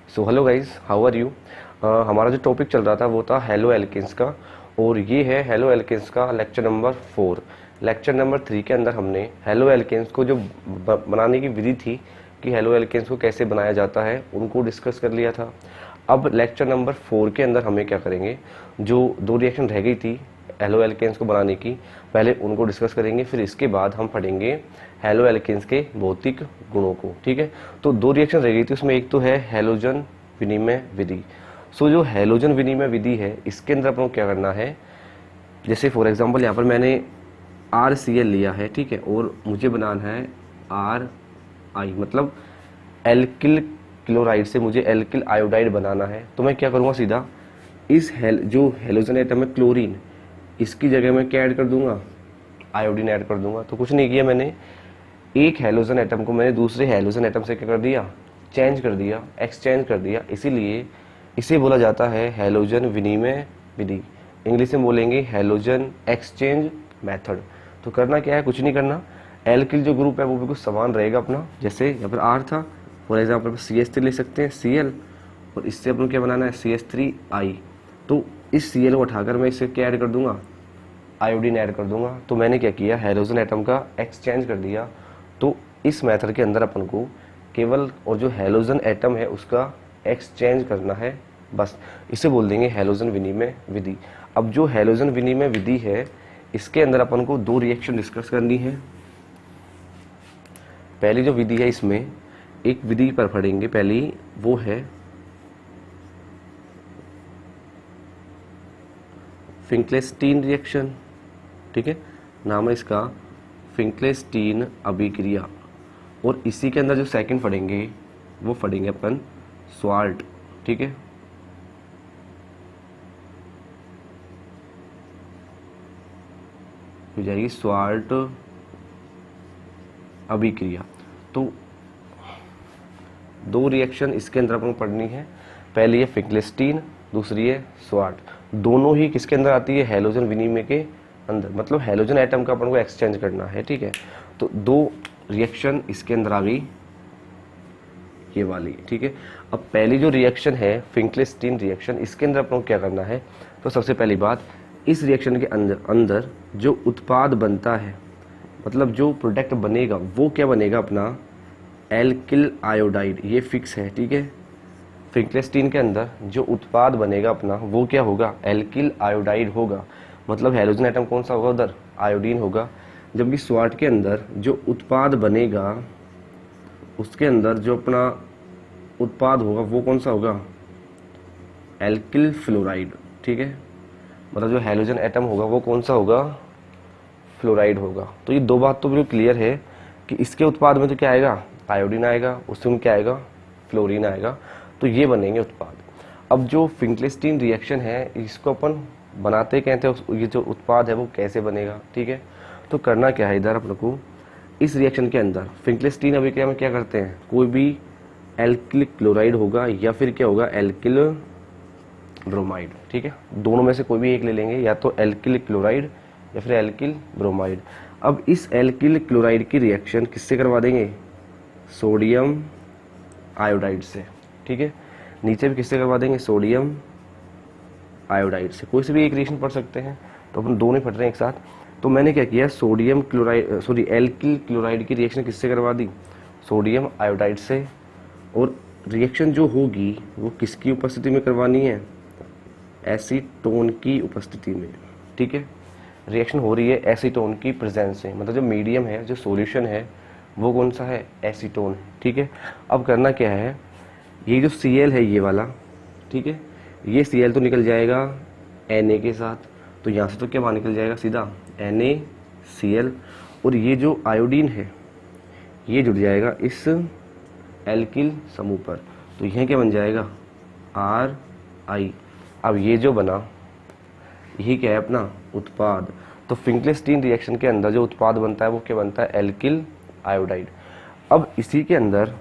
So hello guys, how are you. हमारा जो topic चल रहा था वो था हेलो एल्केन्स का, और ये है हेलो एल्केन्स का लेक्चर नंबर 4। लेक्चर नंबर 3 के अंदर हमने हेलो एल्केन्स को जो बनाने की विधि थी कि हेलो एल्केन्स को कैसे बनाया जाता है उनको डिस्कस कर लिया था। अब लेक्चर नंबर 4 के अंदर हमें क्या करेंगे, जो दो रिएक्शन रह गई थी हेलो एल्केन्स को बनाने की, पहले उनको डिस्कस करेंगे, फिर इसके बाद हम पढ़ेंगे हेलो एल्केन्स के भौतिक गुणों को। ठीक है, तो दो रिएक्शन रह गई थी, उसमें एक तो है हैलोजन विनिमय विधि। सो जो हैलोजन विनिमय विधि है इसके अंदर अपन को क्या करना है, जैसे फॉर एग्जांपल यहाँ पर मैंने RCl लिया है, ठीक है, और मुझे बनाना है RI, मतलब एल्किल क्लोराइड से मुझे एल्किल आयोडाइड बनाना है। तो मैं क्या करूँगा, सीधा इस जो हेलोजन एटम है क्लोरीन, इसकी जगह मैं क्या ऐड कर दूंगा, आयोडीन ऐड कर दूंगा। तो कुछ नहीं किया मैंने, एक हेलोजन एटम को मैंने दूसरे हेलोजन एटम से क्या कर दिया, चेंज कर दिया, एक्सचेंज कर दिया। इसीलिए इसे बोला जाता है हेलोजन विनिमय विधि। इंग्लिश में बोलेंगे हेलोजन एक्सचेंज मेथड। तो करना क्या है, कुछ नहीं करना, एल्किल जो ग्रुप है वो बिल्कुल समान रहेगा अपना, जैसे यहाँ पर R था, फॉर एग्जाम्पल CH3 ले सकते हैं Cl, और इससे अपन क्या बनाना है CH3I। तो इस Cl को उठाकर मैं इससे क्या ऐड कर दूंगा, आयोडीन ऐड कर दूंगा। तो मैंने क्या किया, हेलोजन एटम का एक्सचेंज कर दिया। तो इस मेथड के अंदर अपन को केवल और जो हेलोजन एटम है उसका एक्सचेंज करना है, बस। इसे बोल देंगे हेलोजन विनिमय विधि। अब जो हेलोजन विनिमय विधि है इसके अंदर अपन को दो रिएक्शन डिस्कस करनी है। पहली जो विधि है इसमें एक विधि पर पढ़ेंगे, पहली वो है फिंकलेस्टीन रिएक्शन। ठीक है, नाम है इसका फिंकलेस्टीन अभिक्रिया। और इसी के अंदर जो सेकंड पढ़ेंगे वो पढ़ेंगे अपन स्वाल्ट। ठीक है, हो जाएगी स्वाल्ट अभिक्रिया। तो दो रिएक्शन इसके अंदर अपन को पढ़नी है, पहली है फिंकलेस्टीन, दूसरी है स्वाल्ट। दोनों ही किसके अंदर आती है, हेलोजन विनिमय के अंदर, मतलब हेलोजन एटम का अपन को एक्सचेंज करना है। ठीक है, तो दो रिएक्शन इसके अंदर आ गई, ये वाली। ठीक है, अब पहली जो रिएक्शन है फिंकलेस्टीन रिएक्शन, इसके अंदर अपन को क्या करना है, तो सबसे पहली बात, इस रिएक्शन के अंदर जो उत्पाद बनता है, मतलब जो प्रोडक्ट बनेगा वो क्या बनेगा अपना, एल्किल आयोडाइड, ये फिक्स है। ठीक है, फिंकलेस्टीन के अंदर जो उत्पाद बनेगा अपना वो क्या होगा, एल्किल आयोडाइड होगा, मतलब हेलोजन एटम कौन सा होगा उधर, आयोडीन होगा। जबकि स्वाट के अंदर जो उत्पाद बनेगा उसके अंदर जो अपना उत्पाद होगा वो कौन सा होगा, एल्किल फ्लोराइड। ठीक है, मतलब जो हेलोजन एटम होगा वो कौन सा होगा, फ्लोराइड होगा। तो ये दो बात तो बिल्कुल क्लियर है कि इसके उत्पाद में तो क्या आएगा, आयोडीन आएगा, उसमें क्या आएगा, फ्लोरीन आएगा। तो ये बनेंगे उत्पाद। अब जो फिंकलेस्टीन रिएक्शन है इसको अपन बनाते कहते हैं, ये जो उत्पाद है वो कैसे बनेगा। ठीक है, तो करना क्या है, इधर अपन को इस रिएक्शन के अंदर फिंकलेस्टीन अभिक्रिया में क्या करते हैं, कोई भी एल्किल क्लोराइड होगा या फिर क्या होगा, एल्किल ब्रोमाइड। ठीक है, दोनों में से कोई भी एक ले लेंगे, या तो एल्किल क्लोराइड या फिर एल्किल ब्रोमाइड। अब इस एल्किल क्लोराइड की रिएक्शन किससे करवा देंगे, सोडियम आयोडाइड से। ठीक है, नीचे भी किससे करवा देंगे, सोडियम आयोडाइड से। कोई से भी एक रिएक्शन पढ़ सकते हैं, तो अपन दोनों ही पढ़ रहे हैं एक साथ। तो मैंने क्या किया, sodium chloride sorry alkyl chloride की रिएक्शन किससे करवा दी, सोडियम आयोडाइड से। और रिएक्शन जो होगी वो किसकी उपस्थिति में करवानी है, एसीटोन की उपस्थिति में। ठीक है, रिएक्शन हो रही है एसीटोन की प्रेजेंस में, मतलब जो मीडियम है, जो सॉल्यूशन है वो कौन सा है, एसीटोन है। ठीक है, अब करना क्या है, ये जो Cl है ये वाला, ठीक है, ये Cl तो निकल जाएगा Na के साथ, तो यहाँ से तो क्या निकल जाएगा, सीधा NaCl। और ये जो आयोडीन है ये जुड़ जाएगा इस एल्किल समूह पर, तो यह क्या बन जाएगा, RI। अब ये जो बना यही क्या है अपना उत्पाद। तो फिंकलेस्टीन रिएक्शन के अंदर जो उत्पाद बनता है वो क्या बनता है, एल्किल आयोडाइड। अब इसी के अंदर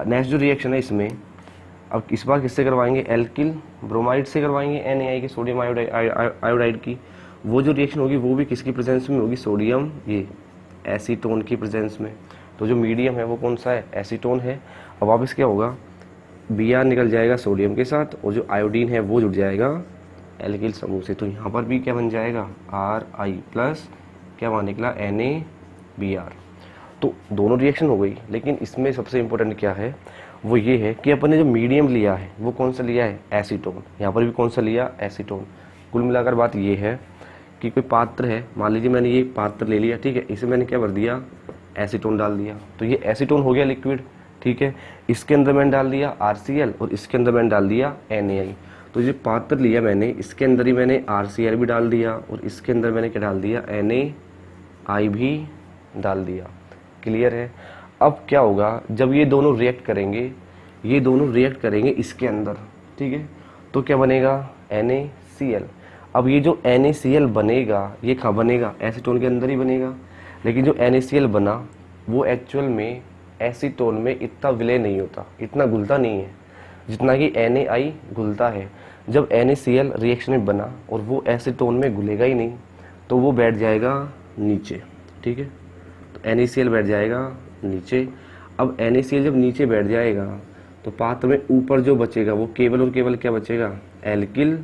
नेक्स्ट जो रिएक्शन है इसमें, अब इस बार किससे करवाएंगे, एल्किल ब्रोमाइड से करवाएंगे, NaI के, सोडियम आयोडाइड की। वो जो रिएक्शन होगी वो भी किसकी प्रेजेंस में होगी, सोडियम ये एसीटोन की प्रेजेंस में। तो जो मीडियम है वो कौन सा है, एसीटोन है। अब वापस क्या होगा, Br निकल जाएगा सोडियम के साथ और जो आयोडीन है वो जुड़ जाएगा एल्किल समूह से। तो यहाँ पर भी क्या बन जाएगा Ri प्लस क्या वहाँ निकला NaBr। तो दोनों रिएक्शन हो गई, लेकिन इसमें सबसे इम्पोर्टेंट क्या है वो ये है कि अपन ने जो मीडियम लिया है वो कौन सा लिया है एसीटोन। यहाँ पर भी कौन सा लिया एसीटोन। कुल मिलाकर बात ये है कि कोई पात्र है, मान लीजिए मैंने ये पात्र ले लिया, ठीक है, इसे मैंने क्या भर दिया एसीटोन डाल दिया, तो ये एसीटोन हो गया लिक्विड, ठीक है। इसके अंदर मैंने डाल दिया RCl और इसके अंदर मैंने डाल दिया NaI। तो ये पात्र लिया मैंने, इसके अंदर ही मैंने RCl भी डाल दिया और इसके अंदर मैंने क्या डाल दिया NaI भी डाल दिया। क्लियर है। अब क्या होगा जब ये दोनों रिएक्ट करेंगे, ये दोनों रिएक्ट करेंगे इसके अंदर, ठीक है, तो क्या बनेगा NaCl। अब ये जो NaCl बनेगा ये कहाँ बनेगा एसीटोन के अंदर ही बनेगा, लेकिन जो NaCl बना वो एक्चुअल में एसीटोन में इतना विलय नहीं होता, इतना घुलता नहीं है जितना कि NaI घुलता है। जब NaCl रिएक्शन में बना और वो एसीटोन में घुलेगा ही नहीं तो वो बैठ जाएगा नीचे, ठीक है। तो NaCl बैठ जाएगा नीचे। अब NaCl जब नीचे बैठ जाएगा तो पात्र में ऊपर जो बचेगा वो केवल और केवल क्या बचेगा एल्किल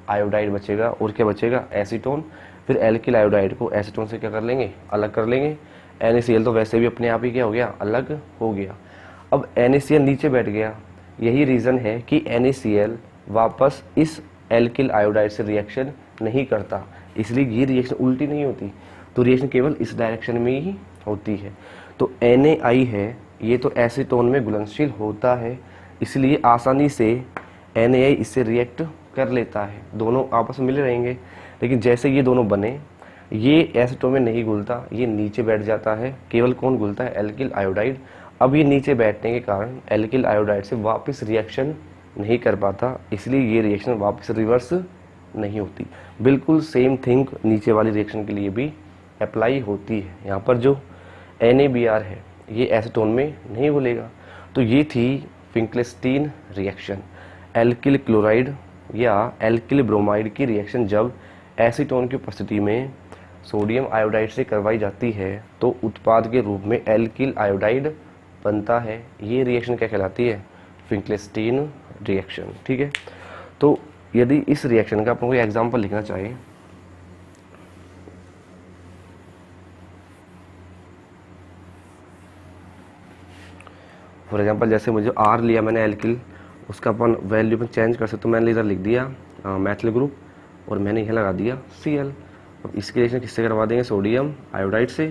आयोडाइड बचेगा और क्या बचेगा एसीटोन। फिर एल्किल आयोडाइड को एसीटोन से क्या कर लेंगे अलग कर लेंगे। NaCl तो वैसे भी अपने आप ही क्या हो गया अलग हो गया। अब NaCl नीचे बैठ गया, यही रीज़न है कि NaCl वापस इस एल्किल आयोडाइड से रिएक्शन नहीं करता, इसलिए ये रिएक्शन उल्टी नहीं होती, तो रिएक्शन केवल इस डायरेक्शन में ही होती है। तो NaI है ये तो एसीटोन में घुलनशील होता है, इसलिए आसानी से NaI इससे रिएक्ट कर लेता है, दोनों आपस में मिले रहेंगे। लेकिन जैसे ये दोनों बने, ये एसीटोन में नहीं घुलता, ये नीचे बैठ जाता है, केवल कौन घुलता है एल्किल आयोडाइड। अब ये नीचे बैठने के कारण एल्किल आयोडाइड से वापस रिएक्शन नहीं कर पाता, इसलिए ये रिएक्शन वापस रिवर्स नहीं होती। बिल्कुल सेम थिंग नीचे वाली रिएक्शन के लिए भी अप्लाई होती है। यहाँ पर जो NaBr है ये एसीटोन में नहीं घुलेगा। तो ये थी फिंकलेस्टीन रिएक्शन, एल्किल क्लोराइड या एल्किल ब्रोमाइड की रिएक्शन जब एसीटोन की उपस्थिति में सोडियम आयोडाइड से करवाई जाती है तो उत्पाद के रूप में एल्किल आयोडाइड बनता है। ये रिएक्शन क्या कहलाती है फिंकलेस्टीन रिएक्शन, ठीक है। तो यदि इस रिएक्शन का अपन कोई एग्जाम्पल लिखना चाहे, फॉर एग्जांपल जैसे मुझे R लिया मैंने एल्किल, उसका अपन वैल्यू में चेंज कर सकते, तो मैंने इधर लिख दिया मैथिल ग्रुप और मैंने यहाँ लगा दिया Cl। अब इसकी रिएक्शन किससे करवा देंगे सोडियम आयोडाइड से,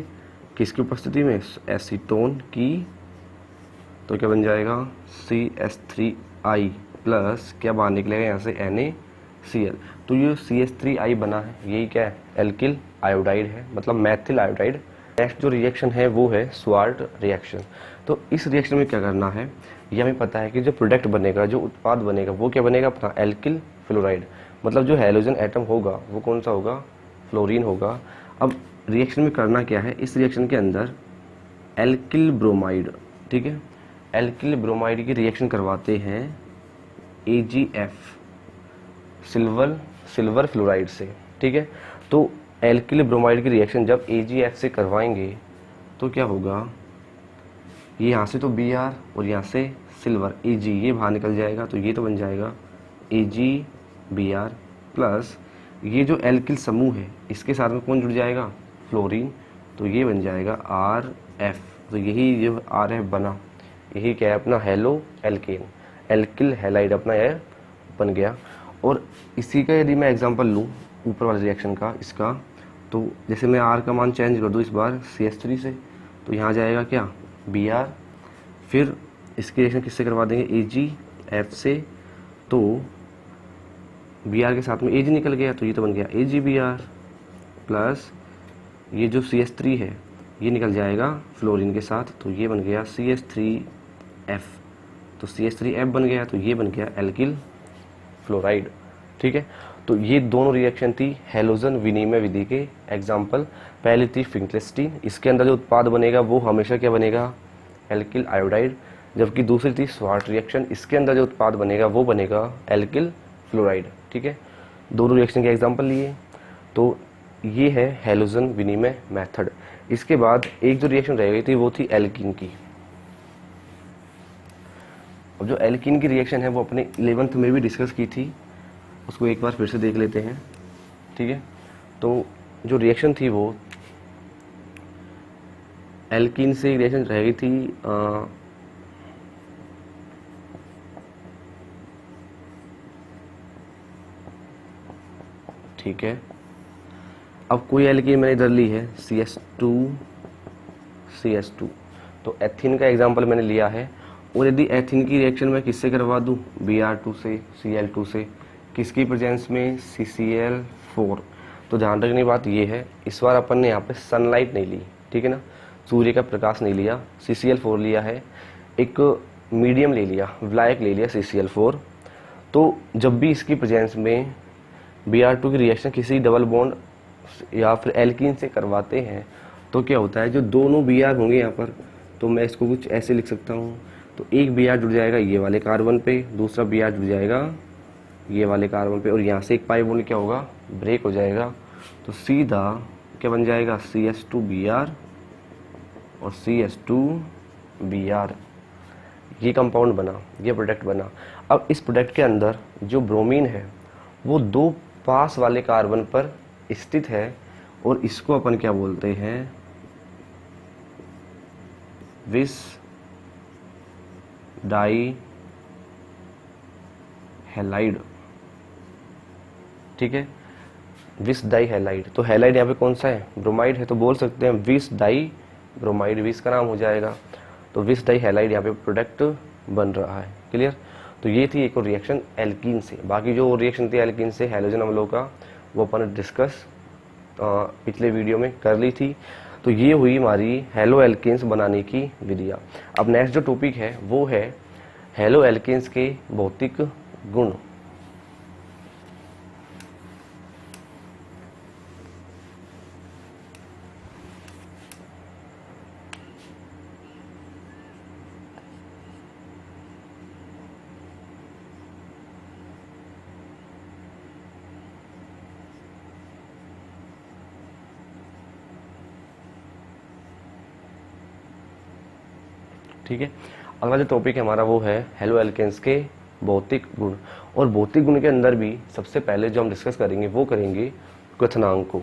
किसकी उपस्थिति में एसीटोन की, तो क्या बन जाएगा CH3I प्लस क्या बाहर निकलेगा यहाँ से NaCl। तो ये CH3I बना है, यही क्या है एल्किल आयोडाइड है, मतलब मैथिल आयोडाइड। नेक्स्ट जो रिएक्शन है वो है स्वार्ट रिएक्शन। तो इस रिएक्शन में क्या करना है, ये हमें पता है कि जो प्रोडक्ट बनेगा, जो उत्पाद बनेगा वो क्या बनेगा अपना एल्किल फ्लोराइड, मतलब जो हैलोजन एटम होगा वो कौन सा होगा फ्लोरीन होगा। अब रिएक्शन में करना क्या है, इस रिएक्शन के अंदर एल्किल ब्रोमाइड, ठीक है, एल्किल ब्रोमाइड की रिएक्शन करवाते हैं AgF सिल्वर फ्लोराइड से, ठीक है। तो एल्किल ब्रोमाइड की रिएक्शन जब AgF से करवाएंगे तो क्या होगा, ये यहाँ से तो Br और यहाँ से सिल्वर Ag ये बाहर निकल जाएगा, तो ये तो बन जाएगा AgBr प्लस ये जो एल्किल समूह है इसके साथ में कौन जुड़ जाएगा फ्लोरीन, तो ये बन जाएगा RF। तो यही जो RF बना यही क्या है अपना हेलो एल्केन, एल्किल हैलाइड अपना यह बन गया। और इसी का यदि मैं एग्जांपल लूँ ऊपर वाले रिएक्शन का इसका, तो जैसे मैं R का मान चेंज कर दूँ इस बार CH3 से, तो यहाँ जाएगा क्या Br, फिर इसकी रिएक्शन किससे करवा देंगे AgF से, तो Br के साथ में Ag निकल गया तो ये तो बन गया AgBr प्लस ये जो CH3 है ये निकल जाएगा फ्लोरीन के साथ, तो ये बन गया CH3F, तो CH3F बन गया, तो ये बन गया एल्किल फ्लोराइड, ठीक है। तो ये दोनों रिएक्शन थी हैलोजन विनिमय विधि के एग्जाम्पल। पहली थी फिंकलेस्टीन, इसके अंदर जो उत्पाद बनेगा वो हमेशा क्या बनेगा एल्किल आयोडाइड, जबकि दूसरी थी स्वार्ट रिएक्शन, इसके अंदर जो उत्पाद बनेगा वो बनेगा एल्किल फ्लोराइड, ठीक है। दोनों रिएक्शन के एग्जाम्पल लिए। तो ये है हैलोजन विनिमय मेथड। इसके बाद एक जो रिएक्शन रह गई थी वो थी एल्कीन की। अब जो एल्कीन की रिएक्शन है वो अपने 11th में भी डिस्कस की थी, उसको एक बार फिर से देख लेते हैं, ठीक है। तो जो रिएक्शन थी वो एल्कीन से रिएक्शन रह गई थी ठीक है। अब कोई एल्कीन मैंने इधर ली है CS2 तो एथिन का एग्जांपल मैंने लिया है, और यदि एथिन की रिएक्शन मैं किससे करवा दूं, Br2 से Cl2 से, किसकी प्रेजेंस में, CCl4। तो ध्यान रखने की बात ये है, इस बार अपन ने यहाँ पे सनलाइट नहीं ली, ठीक है ना, सूर्य का प्रकाश नहीं लिया, CCl4 लिया है, एक मीडियम ले लिया, विलायक ले लिया CCl4। तो जब भी इसकी प्रेजेंस में Br2 की रिएक्शन किसी डबल बॉन्ड या फिर एल्कीन से करवाते हैं तो क्या होता है, जो दोनों Br होंगे यहाँ पर, तो मैं इसको कुछ ऐसे लिख सकता हूँ। तो एक Br जुड़ जाएगा ये वाले कार्बन पे, दूसरा Br जुड़ जाएगा ये वाले कार्बन पे, और यहाँ से एक पाई बॉन्ड क्या होगा, ब्रेक हो जाएगा। तो सीधा क्या बन जाएगा, CS2Br और CS2Br, ये कंपाउंड बना, ये प्रोडक्ट बना। अब इस प्रोडक्ट के अंदर जो ब्रोमीन है वो दो पास वाले कार्बन पर स्थित है, और इसको अपन क्या बोलते हैं, विस डाई हैलाइड, ठीक है, विस डाई हैलाइड। तो हैलाइड यहाँ पे कौन सा है, ब्रोमाइड है, तो बोल सकते हैं विस डाई ब्रोमाइड, विस का नाम हो जाएगा, तो विस डाई हैलाइड यहाँ पे प्रोडक्ट बन रहा है। क्लियर। तो ये थी एक और रिएक्शन एल्कीन से। बाकी जो रिएक्शन थी एल्कीन से हैलोजन अम्लों का, वो अपन ने डिस्कस पिछले वीडियो में कर ली थी। तो ये हुई हमारी हेलो एल्केन्स बनाने की विधियाँ। अब नेक्स्ट जो टॉपिक है वो है हेलो एल्केन्स के भौतिक गुण। ठीक है, अगला जो टॉपिक है हमारा वो है हेलो एल्केन्स के भौतिक गुण। और भौतिक गुण के अंदर भी सबसे पहले जो हम डिस्कस करेंगे वो करेंगे क्वथनांक को।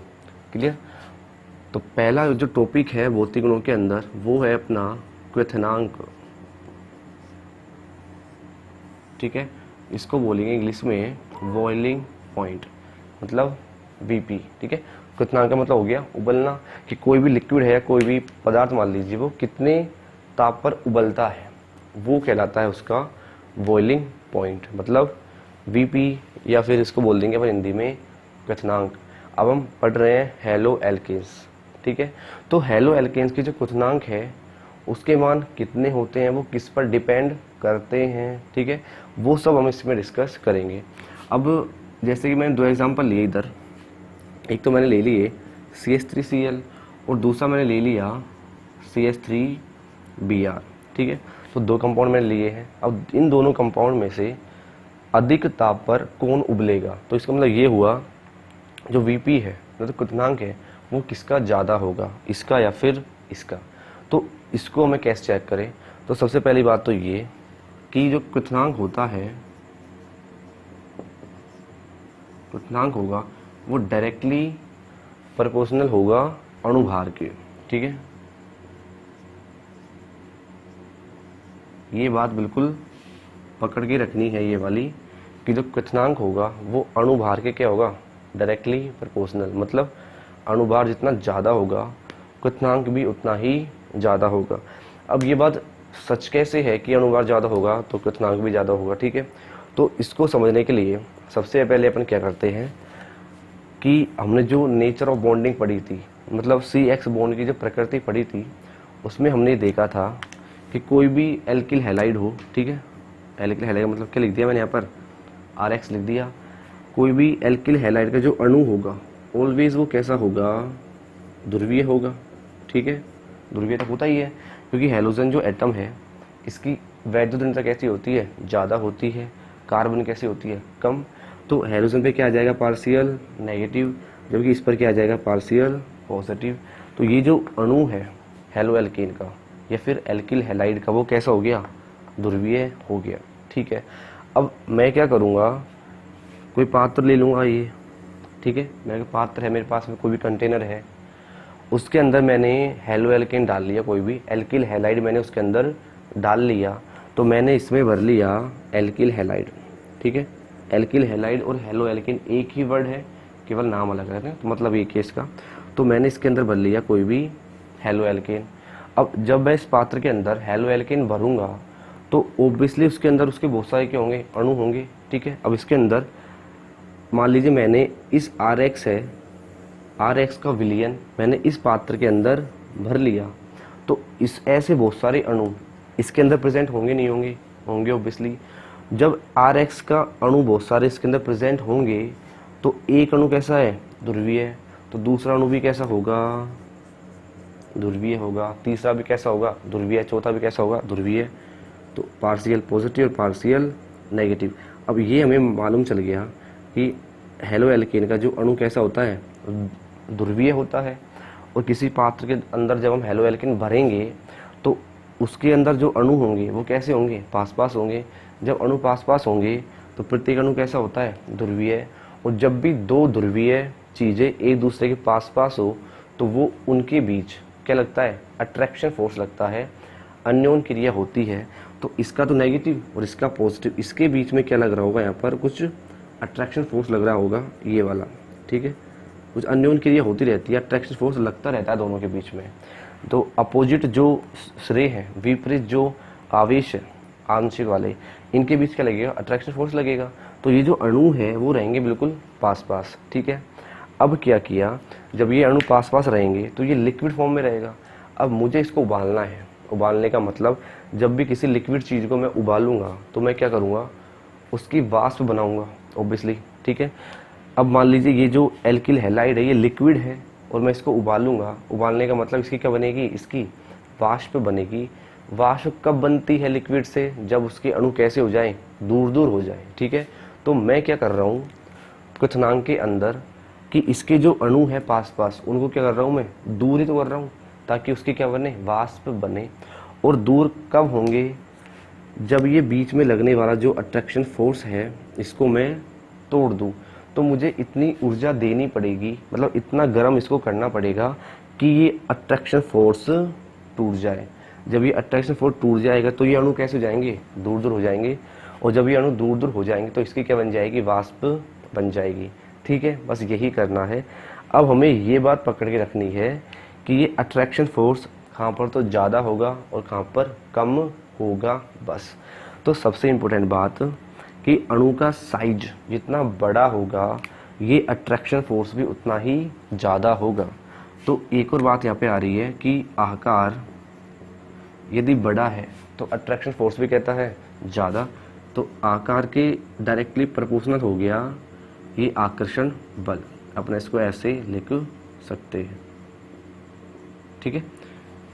क्लियर। तो पहला जो टॉपिक है भौतिक गुणों के अंदर वो है अपना क्वथनांक। ठीक है, इसको बोलेंगे इंग्लिश में बॉइलिंग पॉइंट, मतलब बीपी। ठीक है, क्वथनांक का मतलब हो गया उबलना, कि कोई भी लिक्विड है, कोई भी पदार्थ मान लीजिए, वो कितने ताप पर उबलता है, वो कहलाता है उसका बॉइलिंग पॉइंट, मतलब वीपी, या फिर इसको बोल देंगे अपन हिंदी में क्वथनांक। अब हम पढ़ रहे हैं हेलो एल्केन्स। ठीक है, तो हेलो एल्केन्स की जो क्वथनांक है उसके मान कितने होते हैं, वो किस पर डिपेंड करते हैं, ठीक है, वो सब हम इसमें डिस्कस करेंगे। अब जैसे कि मैंने दो एग्जांपल लिए इधर, एक तो मैंने ले लिए CH3Cl और दूसरा मैंने ले लिया CH3Br। ठीक है, तो दो कंपाउंड मैंने लिए हैं। अब इन दोनों कंपाउंड में से अधिक ताप पर कौन उबलेगा, तो इसका मतलब ये हुआ जो Vp है, मतलब क्वथनांक है, वो किसका ज़्यादा होगा, इसका या फिर इसका। तो इसको हमें कैसे चेक करें, तो सबसे पहली बात तो ये कि जो क्वथनांक होता है, क्वथनांक होगा वो डायरेक्टली प्रोपोर्शनल होगा अणुभार के। ठीक है, ये बात बिल्कुल पकड़ के रखनी है ये वाली, कि जो क्वथनांक होगा वो अणुभार के क्या होगा, डायरेक्टली प्रोपोर्शनल, मतलब अणुभार जितना ज़्यादा होगा क्वथनांक भी उतना ही ज़्यादा होगा। अब ये बात सच कैसे है कि अणुभार ज़्यादा होगा तो क्वथनांक भी ज़्यादा होगा। ठीक है, तो इसको समझने के लिए सबसे पहले अपन क्या करते हैं कि हमने जो नेचर ऑफ बॉन्डिंग पढ़ी थी, मतलब CX बॉन्ड की जो प्रकृति पढ़ी थी, उसमें हमने देखा था कि कोई भी एल्किल हैलाइड हो, ठीक है, एल्किल हैलाइड मतलब क्या लिख दिया मैंने यहाँ पर, RX लिख दिया। कोई भी एल्किल हैलाइड का जो अणु होगा ऑलवेज वो कैसा होगा, ध्रुवीय होगा। ठीक है, ध्रुवीय तो होता ही है, क्योंकि हैलोजन जो एटम है इसकी वैद्युत कैसी होती है, ज़्यादा होती है, कार्बन कैसी होती है, कम। तो हैलोजन पे क्या आ जाएगा, पार्शियल नेगेटिव, जबकि इस पर क्या आ जाएगा, पार्शियल पॉजिटिव। तो ये जो अणु है हेलो एल्केन का या फिर एल्किल हैलाइड का, वो कैसा हो गया, ध्रुवीय हो गया। ठीक है, अब मैं क्या करूँगा, कोई पात्र ले लूँगा ये, ठीक है, मेरे पात्र है मेरे पास में, कोई भी कंटेनर है, उसके अंदर मैंने हेलो एल्केन डाल लिया, कोई भी एल्किल हैलाइड मैंने उसके अंदर डाल लिया, तो मैंने इसमें भर लिया एल्किल हैलाइड। ठीक है, एल्किल हैलाइड और हेलो एल्केन एक ही वर्ड है, केवल नाम अलग है, तो मतलब एक ही इसका। तो मैंने इसके अंदर भर लिया कोई भी हेलो एल्केन। अब जब मैं इस पात्र के अंदर हेलो एल्केन भरूंगा तो ओब्वियसली उसके अंदर उसके बहुत सारे क्या होंगे, अणु होंगे। ठीक है, अब इसके अंदर मान लीजिए मैंने इस RX है, RX का विलयन मैंने इस पात्र के अंदर भर लिया, तो इस ऐसे बहुत सारे अणु इसके अंदर प्रेजेंट होंगे नहीं होंगे, होंगे ऑब्वियसली। जब RX का अणु बहुत सारे इसके अंदर प्रेजेंट होंगे तो एक अणु कैसा है, ध्रुवीय है, तो दूसरा अणु भी कैसा होगा, ध्रुवीय होगा, तीसरा भी कैसा होगा, ध्रुवीय, चौथा भी कैसा होगा, ध्रुवीय। तो पार्शियल पॉजिटिव और पार्शियल नेगेटिव। अब ये हमें मालूम चल गया कि हेलो एल्केन का जो अणु कैसा होता है, ध्रुवीय होता है। और किसी पात्र के अंदर जब हम हेलो एल्केन भरेंगे तो उसके अंदर जो अणु होंगे वो कैसे होंगे, पास पास होंगे। जब अणु पास पास होंगे तो प्रत्येक अणु कैसा होता है, ध्रुवीय। और जब भी दो ध्रुवीय चीज़ें एक दूसरे के पास पास हो तो वो उनके बीच क्या लगता है, अट्रैक्शन फोर्स लगता है, अन्योन क्रिया होती है। तो इसका तो नेगेटिव और इसका पॉजिटिव, इसके बीच में क्या लग रहा होगा, यहाँ पर कुछ अट्रैक्शन फोर्स लग रहा होगा, ये वाला। ठीक है, कुछ अन्योन क्रिया होती रहती है, अट्रैक्शन फोर्स लगता रहता है दोनों के बीच में। तो अपोजिट जो श्रेय है, विपरीत जो आवेश है आंशिक वाले, इनके बीच क्या लगेगा, अट्रैक्शन फोर्स लगेगा। तो ये जो अणु है वो रहेंगे बिल्कुल पास पास। ठीक है, अब क्या किया, जब ये अणु पास पास रहेंगे तो ये लिक्विड फॉर्म में रहेगा। अब मुझे इसको उबालना है। उबालने का मतलब जब भी किसी लिक्विड चीज़ को मैं उबालूंगा तो मैं क्या करूँगा, उसकी वाष्प बनाऊंगा ऑब्वियसली। ठीक है, अब मान लीजिए ये जो एल्किल हैलाइड है ये लिक्विड है और मैं इसको उबालूंगा। उबालने का मतलब इसकी क्या बनेगी, इसकी वाष्प बनेगी। वाष्प कब बनती है लिक्विड से, जब उसके अणु कैसे हो जाएं, दूर दूर हो जाएं। ठीक है, तो मैं क्या कर रहा हूँ क्वथनांक के अंदर कि इसके जो अणु है पास पास उनको क्या कर रहा हूँ, मैं दूर ही तो कर रहा हूँ ताकि उसकी क्या बने, वाष्प बने। और दूर कब होंगे, जब ये बीच में लगने वाला जो अट्रैक्शन फोर्स है इसको मैं तोड़ दूँ। तो मुझे इतनी ऊर्जा देनी पड़ेगी, मतलब इतना गर्म इसको करना पड़ेगा कि ये अट्रैक्शन फोर्स टूट जाए। जब ये अट्रैक्शन फोर्स टूट जाएगा तो ये अणु कैसे हो जाएंगे, दूर दूर हो जाएंगे। और जब ये अणु दूर दूर हो जाएंगे तो इसकी क्या बन जाएगी, वाष्प बन जाएगी। ठीक है, बस यही करना है। अब हमें ये बात पकड़ के रखनी है कि ये अट्रैक्शन फोर्स कहाँ पर तो ज़्यादा होगा और कहाँ पर कम होगा, बस। तो सबसे इम्पोर्टेंट बात कि अणु का साइज जितना बड़ा होगा ये अट्रैक्शन फोर्स भी उतना ही ज़्यादा होगा। तो एक और बात यहाँ पे आ रही है कि आकार यदि बड़ा है तो अट्रैक्शन फोर्स भी कहता है ज़्यादा। तो आकार के डायरेक्टली प्रोपोर्शनल हो गया ये आकर्षण बल। अपने इसको ऐसे लिख सकते हैं। ठीक है,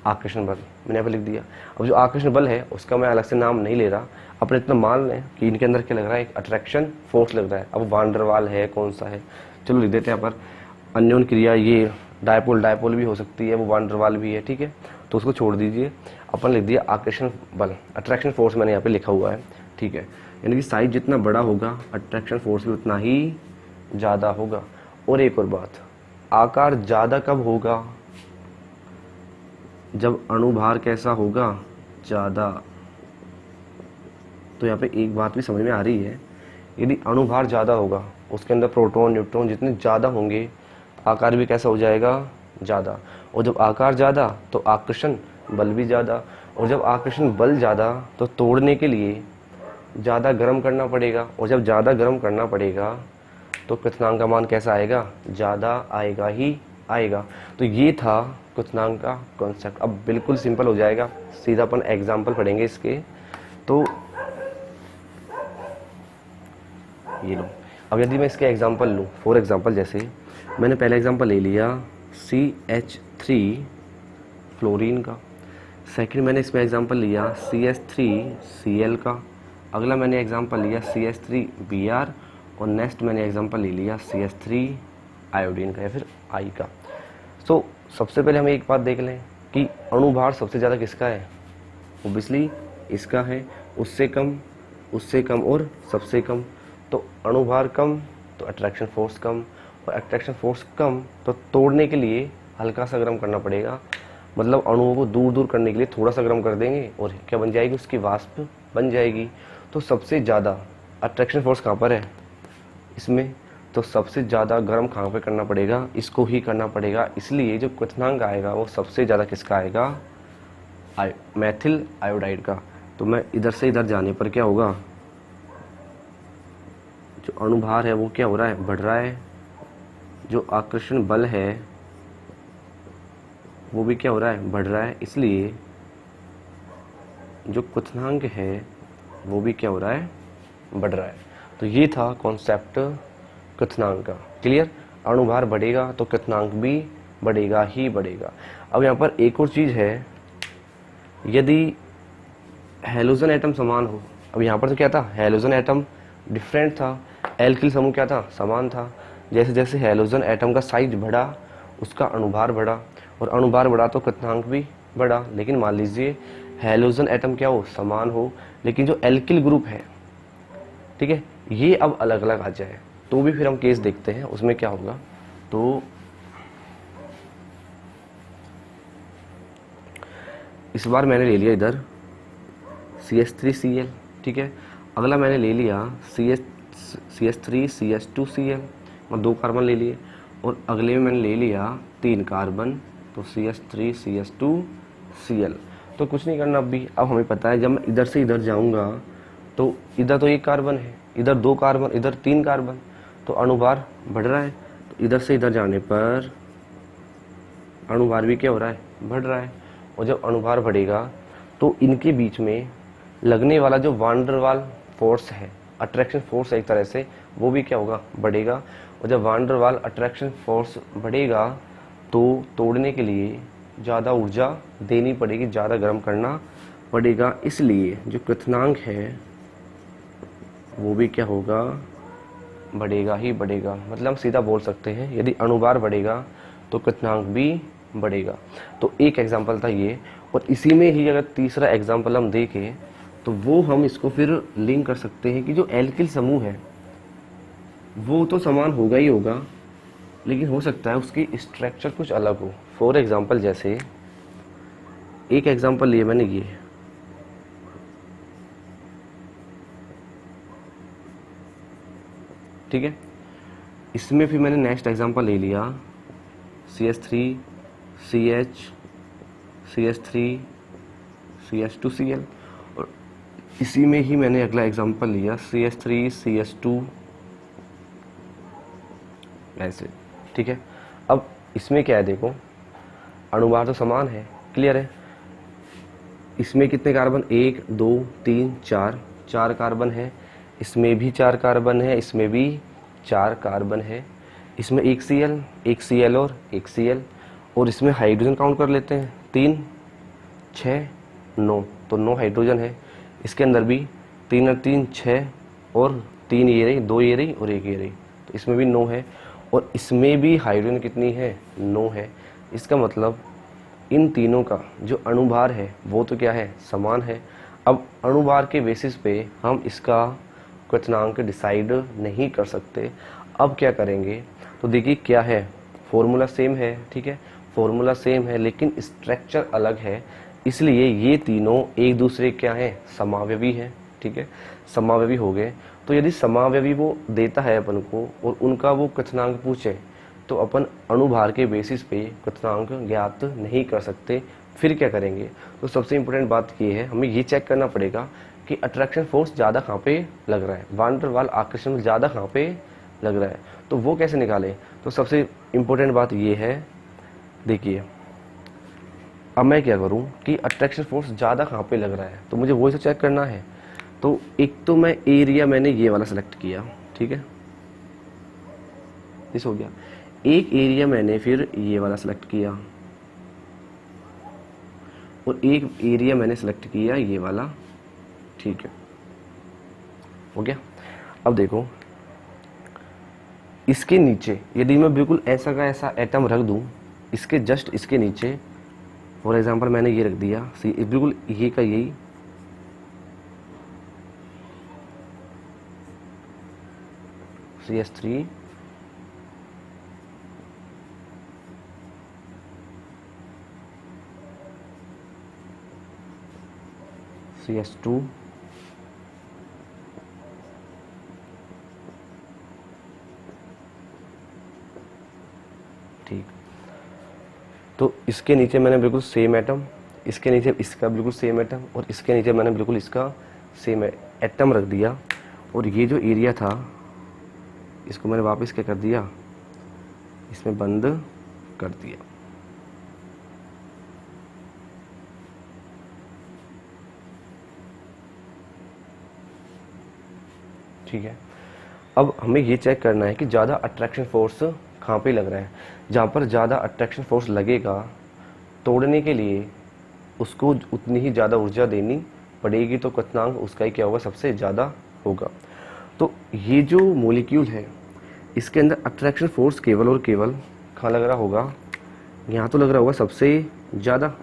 आकर्षण बल मैंने यहाँ पे लिख दिया। अब जो आकर्षण बल है उसका मैं अलग से नाम नहीं ले रहा, अपने इतना मान लें कि इनके अंदर क्या लग रहा है, एक अट्रैक्शन फोर्स लग रहा है। अब वान डर वाल है कौन सा है, चलो लिख देते हैं यहाँ पर। अन्योन क्रिया ये डायपोल, डायपोल भी हो सकती है, वो वान डर वाल भी है। ठीक है, तो उसको छोड़ दीजिए, अपन लिख दिया आकर्षण बल, अट्रैक्शन फोर्स मैंने यहाँ पे लिखा हुआ है। ठीक है, यानी कि साइज जितना बड़ा होगा अट्रैक्शन फोर्स भी उतना ही ज़्यादा होगा। और एक और बात, आकार ज़्यादा कब होगा, जब अणुभार कैसा होगा, ज़्यादा। तो यहाँ पे एक बात भी समझ में आ रही है, यदि अणुभार ज़्यादा होगा उसके अंदर प्रोटॉन न्यूट्रॉन जितने ज़्यादा होंगे आकार भी कैसा हो जाएगा, ज़्यादा। और जब आकार ज़्यादा तो आकर्षण बल भी ज़्यादा। और जब आकर्षण बल ज़्यादा तो तोड़ने के लिए ज़्यादा गर्म करना पड़ेगा। और जब ज़्यादा गर्म करना पड़ेगा तो क्वथनांक का मान कैसा आएगा, ज़्यादा आएगा ही आएगा। तो ये था क्वथनांक का कॉन्सेप्ट। अब बिल्कुल सिंपल हो जाएगा, सीधा अपन एग्जाम्पल पढ़ेंगे इसके। तो ये लो, अब यदि मैं इसके एग्जाम्पल लूँ, फॉर एग्जाम्पल जैसे मैंने पहला एग्जाम्पल ले लिया CH3 फ्लोरीन का, सेकंड मैंने इसमें एग्जाम्पल लिया CH3Cl का, अगला मैंने एग्जाम्पल लिया CH3Br और नेक्स्ट मैंने एग्जाम्पल ले लिया CH3 आयोडीन का या फिर आई का। तो सबसे पहले हम एक बात देख लें कि अणुभार सबसे ज़्यादा किसका है, ओबियसली इसका है, उससे कम और सबसे कम। तो अणुभार कम तो अट्रैक्शन फोर्स कम, और अट्रैक्शन फोर्स कम तो तोड़ने के लिए हल्का सा गर्म करना पड़ेगा। मतलब अणुओं को दूर दूर करने के लिए थोड़ा सा गर्म कर देंगे और क्या बन जाएगी, उसकी वाष्प बन जाएगी। तो सबसे ज़्यादा अट्रैक्शन फोर्स कहाँ पर है इसमें, तो सबसे ज़्यादा गर्म कहाँ पे करना पड़ेगा, इसको ही करना पड़ेगा। इसलिए जो क्वथनांक आएगा वो सबसे ज़्यादा किसका आएगा, मेथिल आयोडाइड का। तो मैं इधर से इधर जाने पर क्या होगा, जो अणुभार है वो क्या हो रहा है, बढ़ रहा है। जो आकर्षण बल है वो भी क्या हो रहा है, बढ़ रहा है। इसलिए जो क्वथनांक है वो भी क्या हो रहा है, बढ़ रहा है। तो ये था कॉन्सेप्ट क्वथनांक का। क्लियर, अणुभार बढ़ेगा तो क्वथनांक भी बढ़ेगा ही बढ़ेगा। अब यहाँ पर एक और चीज़ है, यदि हैलोजन एटम समान हो, अब यहाँ पर तो क्या था, हैलोजन एटम डिफरेंट था, एल्किल समूह क्या था, समान था। जैसे जैसे हैलोजन एटम का साइज बढ़ा उसका अणुभार बढ़ा, और अणुभार बढ़ा तो क्वथनांक भी बढ़ा। लेकिन मान लीजिए हैलोजन एटम क्या हो, समान हो, लेकिन जो एल्किल ग्रुप है, ठीक है, ये अब अलग अलग आ जाए, तो भी फिर हम केस देखते हैं उसमें क्या होगा। तो इस बार मैंने ले लिया इधर CH3Cl, ठीक है। अगला मैंने ले लिया CH3CH2Cl, और 2 कार्बन ले लिए। और अगले में मैंने ले लिया 3 कार्बन, तो CH3CH2Cl। तो कुछ नहीं करना अभी, अब हमें पता है जब मैं इधर से इधर जाऊंगा तो इधर तो 1 कार्बन है, इधर 2 कार्बन, इधर 3 कार्बन, तो अणुभार बढ़ रहा है। तो इधर से इधर जाने पर अणुभार भी क्या हो रहा है, बढ़ रहा है। और जब अणुभार बढ़ेगा तो इनके बीच में लगने वाला जो वांडरवाल फोर्स है, अट्रैक्शन फोर्स है एक तरह से, वो भी क्या होगा, बढ़ेगा। और जब वांडरवाल अट्रैक्शन फोर्स बढ़ेगा तो तोड़ने के लिए ज़्यादा ऊर्जा देनी पड़ेगी, ज़्यादा गर्म करना पड़ेगा। इसलिए जो क्वथनांक है वो भी क्या होगा, बढ़ेगा ही बढ़ेगा। मतलब हम सीधा बोल सकते हैं यदि अणुभार बढ़ेगा तो क्वथनांक भी बढ़ेगा। तो एक एग्जाम्पल था ये, और इसी में ही अगर तीसरा एग्जाम्पल हम देखें तो वो हम इसको फिर लिंक कर सकते हैं कि जो एल्किल समूह है वो तो समान होगा ही होगा, लेकिन हो सकता है उसकी स्ट्रक्चर कुछ अलग हो। फॉर एग्जाम्पल, जैसे एक एग्जाम्पल लिए मैंने ये, ठीक है। इसमें फिर मैंने नेक्स्ट एग्जाम्पल ले लिया CH3 CH CH3 CH2Cl, और इसी में ही मैंने अगला एग्जाम्पल लिया CH3 CH2, ऐसे, ठीक है। अब इसमें क्या है, देखो अणुभार तो समान है, क्लियर है। इसमें कितने कार्बन, 1 2 3 4, 4 कार्बन है। इसमें भी 4 कार्बन है, इसमें भी 4 कार्बन है। इसमें एक Cl, एक Cl और एक Cl, और इसमें हाइड्रोजन काउंट कर लेते हैं, 3 6 9, तो 9 हाइड्रोजन है। इसके अंदर भी 3 और 3 6, और 3 ये रही, 2 ये रही और 1 ये रही, तो इसमें भी 9 है। और इसमें भी हाइड्रोजन कितनी है, 9 है। इसका मतलब इन तीनों का जो अणुभार है वो तो क्या है, समान है। अब अणुभार के बेसिस पे हम इसका क्वथनांक डिसाइड नहीं कर सकते। अब क्या करेंगे, तो देखिए क्या है, फॉर्मूला सेम है, ठीक है, फॉर्मूला सेम है लेकिन स्ट्रक्चर अलग है। इसलिए ये तीनों एक दूसरे क्या है, समावयवी है, ठीक है, समावयवी हो गए। तो यदि समावयवी वो देता है अपन को और उनका वो क्वथनांक पूछे तो अपन अणुभार के बेसिस पे क्वथनांक ज्ञात नहीं कर सकते। फिर क्या करेंगे, तो सबसे इम्पोर्टेंट बात ये है, हमें ये चेक करना पड़ेगा कि अट्रैक्शन फोर्स ज़्यादा कहाँ पे लग रहा है, वान डर वाल आकर्षण ज़्यादा कहाँ पे लग रहा है, तो वो कैसे निकालें। तो सबसे इम्पोर्टेंट बात ये है, देखिए अब मैं क्या करूँ कि अट्रैक्शन फोर्स ज़्यादा कहाँ पे लग रहा है, तो मुझे वही तो चेक करना है। तो एक तो मैं एरिया मैंने ये वाला सेलेक्ट किया, ठीक है, इस हो गया। एक एरिया मैंने फिर ये वाला सेलेक्ट किया, और एक एरिया मैंने सेलेक्ट किया ये वाला, ठीक है, हो गया। अब देखो इसके नीचे यदि मैं बिल्कुल ऐसा का ऐसा एटम रख दूं, इसके जस्ट इसके नीचे फॉर एग्जांपल मैंने ये रख दिया, बिल्कुल ये का यही, CH3 CH2 ठीक। तो इसके नीचे मैंने बिल्कुल सेम एटम, इसके नीचे इसका बिल्कुल सेम एटम, और इसके नीचे मैंने बिल्कुल इसका सेम एटम रख दिया, और ये जो एरिया था इसको मैंने वापस क्या कर दिया, इसमें बंद कर दिया। ठीक है, अब हमें ये चेक करना है कि ज़्यादा अट्रैक्शन फोर्स कहाँ पे लग रहा है। जहाँ पर ज़्यादा अट्रैक्शन फोर्स लगेगा तोड़ने के लिए उसको उतनी ही ज़्यादा ऊर्जा देनी पड़ेगी, तो क्वथनांक उसका ही क्या होगा, सबसे ज़्यादा होगा। तो ये जो मॉलिक्यूल है इसके अंदर अट्रैक्शन फोर्स केवल और केवल कहाँ लग रहा होगा, यहाँ तो लग रहा होगा सबसे ज़्यादा।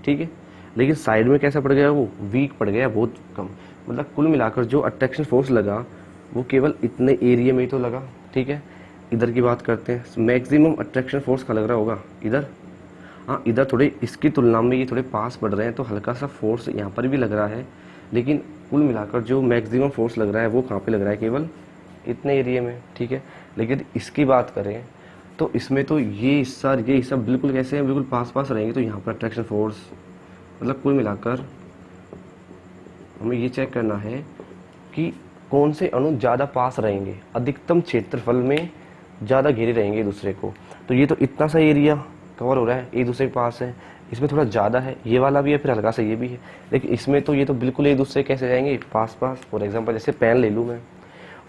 ठीक है, लेकिन साइड में कैसा पड़ गया, वो वीक पड़ गया, बहुत कम। मतलब कुल मिलाकर जो अट्रैक्शन फोर्स लगा वो केवल इतने एरिया में ही तो लगा। ठीक है, इधर की बात करते हैं, मैक्सिमम अट्रैक्शन फोर्स कहाँ लग रहा होगा, इधर। हाँ, इधर थोड़े इसकी तुलना में ये थोड़े पास पड़ रहे हैं तो हल्का सा फोर्स यहाँ पर भी लग रहा है, लेकिन कुल मिलाकर जो मैक्सिमम फोर्स लग रहा है वो कहाँ पे लग रहा है, केवल इतने एरिया में। ठीक है, लेकिन इसकी बात करें तो इसमें तो ये हिस्सा बिल्कुल कैसे हैं, बिल्कुल पास पास रहेंगे, तो यहाँ पर अट्रैक्शन फोर्स मतलब कुल मिलाकर हमें ये चेक करना है कि कौन से अणु ज़्यादा पास रहेंगे, अधिकतम क्षेत्रफल में ज़्यादा घेरे रहेंगे एक दूसरे को। तो ये तो इतना सा एरिया कवर हो रहा है, एक दूसरे के पास है, इसमें थोड़ा ज़्यादा है, ये वाला भी है, फिर हल्का सा ये भी है, लेकिन इसमें तो ये तो बिल्कुल एक दूसरे कैसे जाएंगे, पास पास। फॉर एग्जांपल जैसे पेन ले लूँ मैं,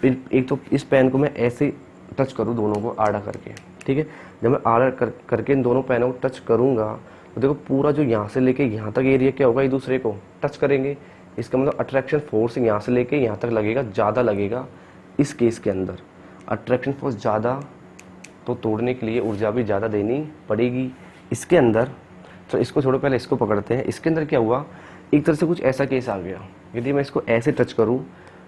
फिर एक तो इस पेन को मैं ऐसे टच करूँ दोनों को आड़ा करके। ठीक है, जब मैं आड़ा करके इन दोनों पेनों को टच करूँगा तो देखो पूरा जो यहाँ से लेके यहाँ तक एरिया क्या होगा, एक दूसरे को टच करेंगे। इसका मतलब अट्रैक्शन फोर्स यहाँ से लेके यहाँ तक लगेगा, ज़्यादा लगेगा। इस केस के अंदर अट्रैक्शन फोर्स ज़्यादा, तो तोड़ने के लिए ऊर्जा भी ज़्यादा देनी पड़ेगी। इसके अंदर तो इसको छोड़ो, पहले इसको पकड़ते हैं। इसके अंदर क्या हुआ, एक तरह से कुछ ऐसा केस आ गया, यदि मैं इसको ऐसे टच करूँ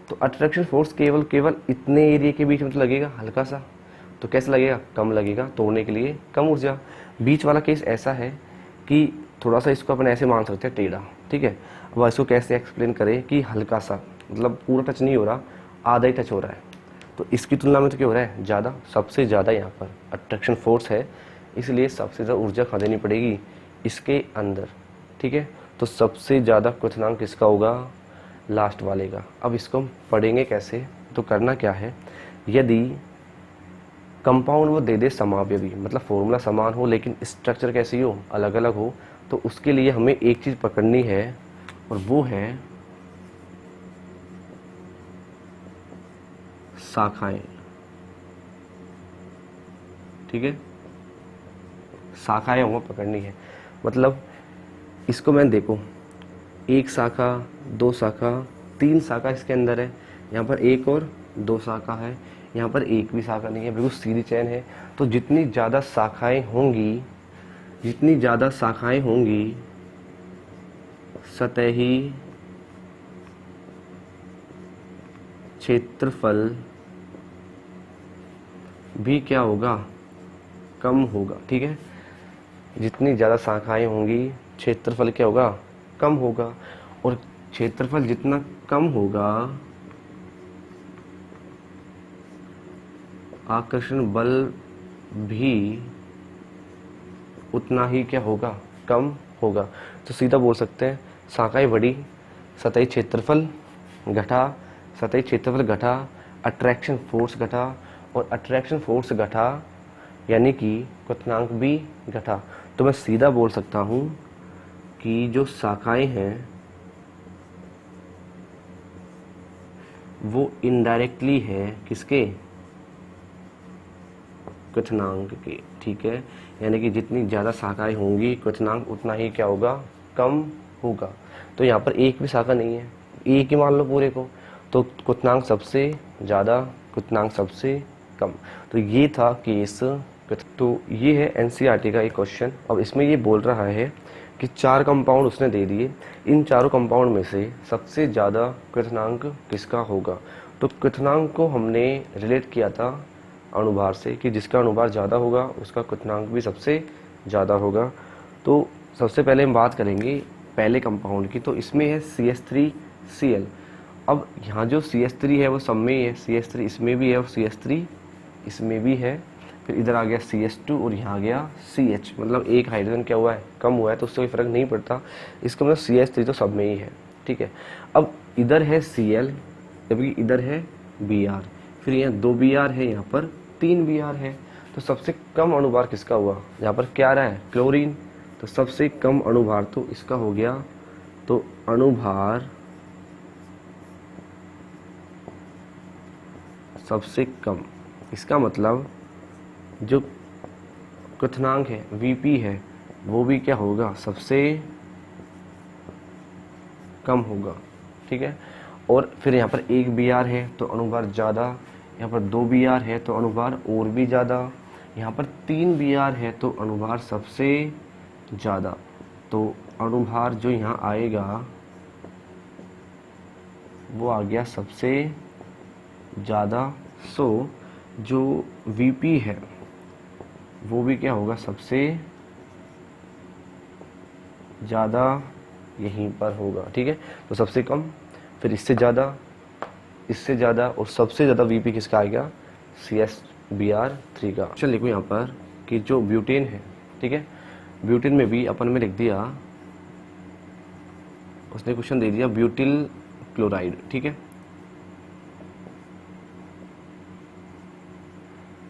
तो अट्रैक्शन फोर्स केवल इतने एरिया के बीच में तो लगेगा हल्का सा, तो कैसे लगेगा, कम लगेगा, तोड़ने के लिए कम ऊर्जा। बीच वाला केस ऐसा है कि थोड़ा सा इसको अपन ऐसे मान सकते हैं टेढ़ा। ठीक है, अब इसको कैसे एक्सप्लेन करें कि हल्का सा, मतलब पूरा टच नहीं हो रहा, आधा ही टच हो रहा है, तो इसकी तुलना में तो क्या हो रहा है, ज़्यादा, सबसे ज़्यादा यहाँ पर अट्रैक्शन फोर्स है, इसलिए सबसे ज़्यादा ऊर्जा खा देनी पड़ेगी इसके अंदर। ठीक है, तो सबसे ज़्यादा क्वथनांक किसका होगा, लास्ट वाले का। अब इसको हम पढ़ेंगे कैसे, तो करना क्या है, यदि कंपाउंड वो दे दे समावयवी, मतलब फॉर्मूला समान हो लेकिन स्ट्रक्चर कैसी हो, अलग अलग हो, तो उसके लिए हमें एक चीज़ पकड़नी है और वो है शाखाएं। ठीक है, शाखाएं हमें पकड़नी है, मतलब इसको मैं देखो, एक शाखा, दो शाखा, तीन शाखा इसके अंदर है, यहाँ पर एक और दो शाखा है, यहाँ पर एक भी शाखा नहीं है, बिल्कुल सीधी चैन है। तो जितनी ज़्यादा शाखाएं होंगी, जितनी ज़्यादा शाखाएं होंगी, सतही क्षेत्रफल भी क्या होगा, कम होगा। ठीक है, जितनी ज़्यादा शाखाएं होंगी क्षेत्रफल क्या होगा, कम होगा, और क्षेत्रफल जितना कम होगा आकर्षण बल भी उतना ही क्या होगा, कम होगा। तो सीधा बोल सकते हैं शाखाएं बढ़ी, सतही क्षेत्रफल घटा, सतही क्षेत्रफल घटा, अट्रैक्शन फोर्स घटा, और अट्रैक्शन फोर्स घटा यानी कि क्वथनांक भी घटा। तो मैं सीधा बोल सकता हूँ कि जो शाखाएं हैं वो इनडायरेक्टली है किसके, क्वथनांक के। ठीक है, यानी कि जितनी ज़्यादा शाखाएं होंगी क्वथनांक उतना ही क्या होगा, कम होगा। तो यहाँ पर एक भी शाखा नहीं है, एक ही मान लो पूरे को, तो क्वथनांक सबसे ज़्यादा, क्वथनांक सबसे कम। तो ये था केस। तो ये है एनसीईआरटी का एक क्वेश्चन। अब इसमें ये बोल रहा है कि 4 कंपाउंड उसने दे दिए, इन चारों कंपाउंड में से सबसे ज़्यादा क्वथनांक किसका होगा। तो क्वथनांक को हमने रिलेट किया था अणुभार से कि जिसका अणुभार ज़्यादा होगा उसका क्वथनांक भी सबसे ज़्यादा होगा। तो सबसे पहले हम बात करेंगे पहले कंपाउंड की, तो इसमें है CH3Cl। अब यहाँ जो CH3 है वो सब में ही है, CH3 इसमें भी है और CH3 इसमें भी है, फिर इधर आ गया CH2 और यहाँ आ गया CH, मतलब एक हाइड्रोजन क्या हुआ है, कम हुआ है, तो उससे कोई फर्क नहीं पड़ता। इसका मतलब CH3 तो सब में ही है, ठीक है। अब इधर है Cl जबकि इधर है Br, फिर यहाँ 2 Br है, यहाँ पर 3 Br है, तो सबसे कम अणुभार किसका हुआ, यहाँ पर क्या आ रहा है, क्लोरीन, तो सबसे कम अणुभार तो इसका हो गया। तो अणुभार सबसे कम, इसका मतलब जो क्वथनांक है Vp है वो भी क्या होगा, सबसे कम होगा, ठीक है। और फिर यहाँ पर 1 Br है तो अणुभार ज़्यादा, यहाँ पर 2 Br है तो अणुभार और भी ज़्यादा, यहाँ पर 3 Br है तो अणुभार सबसे ज़्यादा। तो अणुभार जो यहाँ आएगा वो आ गया सबसे ज़्यादा। सो जो Vp है वो भी क्या होगा, सबसे ज़्यादा यहीं पर होगा, ठीक है। तो सबसे कम, फिर इससे ज़्यादा, इससे ज़्यादा और सबसे ज़्यादा Vp किसका आएगा, CH3Br का। चल लिखो यहाँ पर कि जो ब्यूटेन है, ठीक है, ब्यूटेन में भी अपन में लिख दिया, उसने क्वेश्चन दे दिया ब्यूटिल क्लोराइड, ठीक है।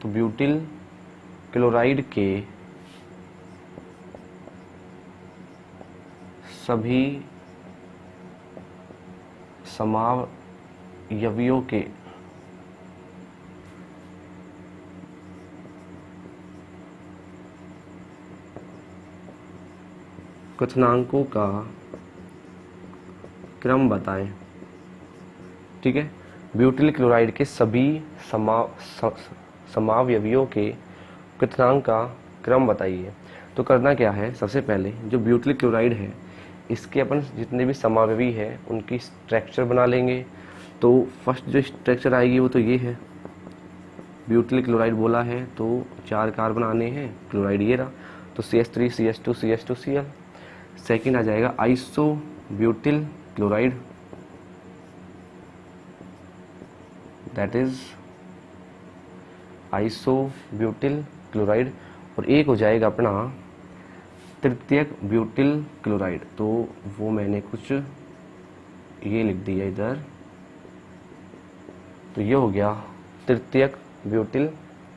तो ब्यूटिल क्लोराइड के सभी समावयवियों के क्वथनांकों का क्रम बताएं, ठीक है। ब्यूटिल क्लोराइड के सभी समावयवियों के क्वथनांक का क्रम बताइए। तो करना क्या है, सबसे पहले जो ब्यूटिल क्लोराइड है इसके अपन जितने भी समावयवी है उनकी स्ट्रक्चर बना लेंगे। तो फर्स्ट जो स्ट्रक्चर आएगी वो तो ये है, ब्यूटिल क्लोराइड बोला है तो 4 कार्बन आने हैं, क्लोराइड ये रहा, तो CH3 CH2 CH2 Cl। Second आ जाएगा iso butyl chloride, that is iso butyl chloride. और एक हो जाएगा अपना तृतीयक ब्यूटिल क्लोराइड, तो वो मैंने कुछ ये लिख दिया इधर, तो ये हो गया तृतीयक ब्यूटिल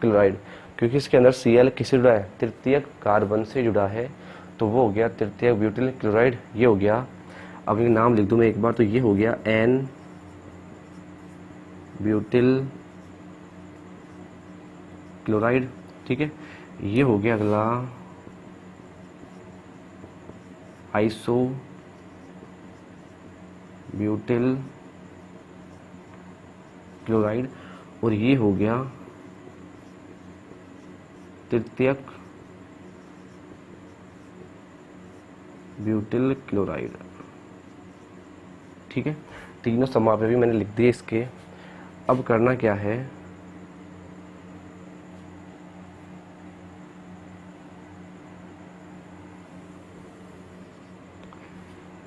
क्लोराइड, क्योंकि इसके अंदर Cl किससे जुड़ा है, तृतीयक कार्बन से जुड़ा है, तो वो हो गया तृतीयक ब्यूटिल क्लोराइड, ये हो गया। अब ये नाम लिख दूं मैं एक बार, तो ये हो गया N ब्यूटिल क्लोराइड, ठीक है। ये हो गया अगला आइसो ब्यूटिल क्लोराइड, और ये हो गया तृतीयक ब्यूटिल क्लोराइड, ठीक है। तीनों समावयवी मैंने लिख दिए इसके। अब करना क्या है,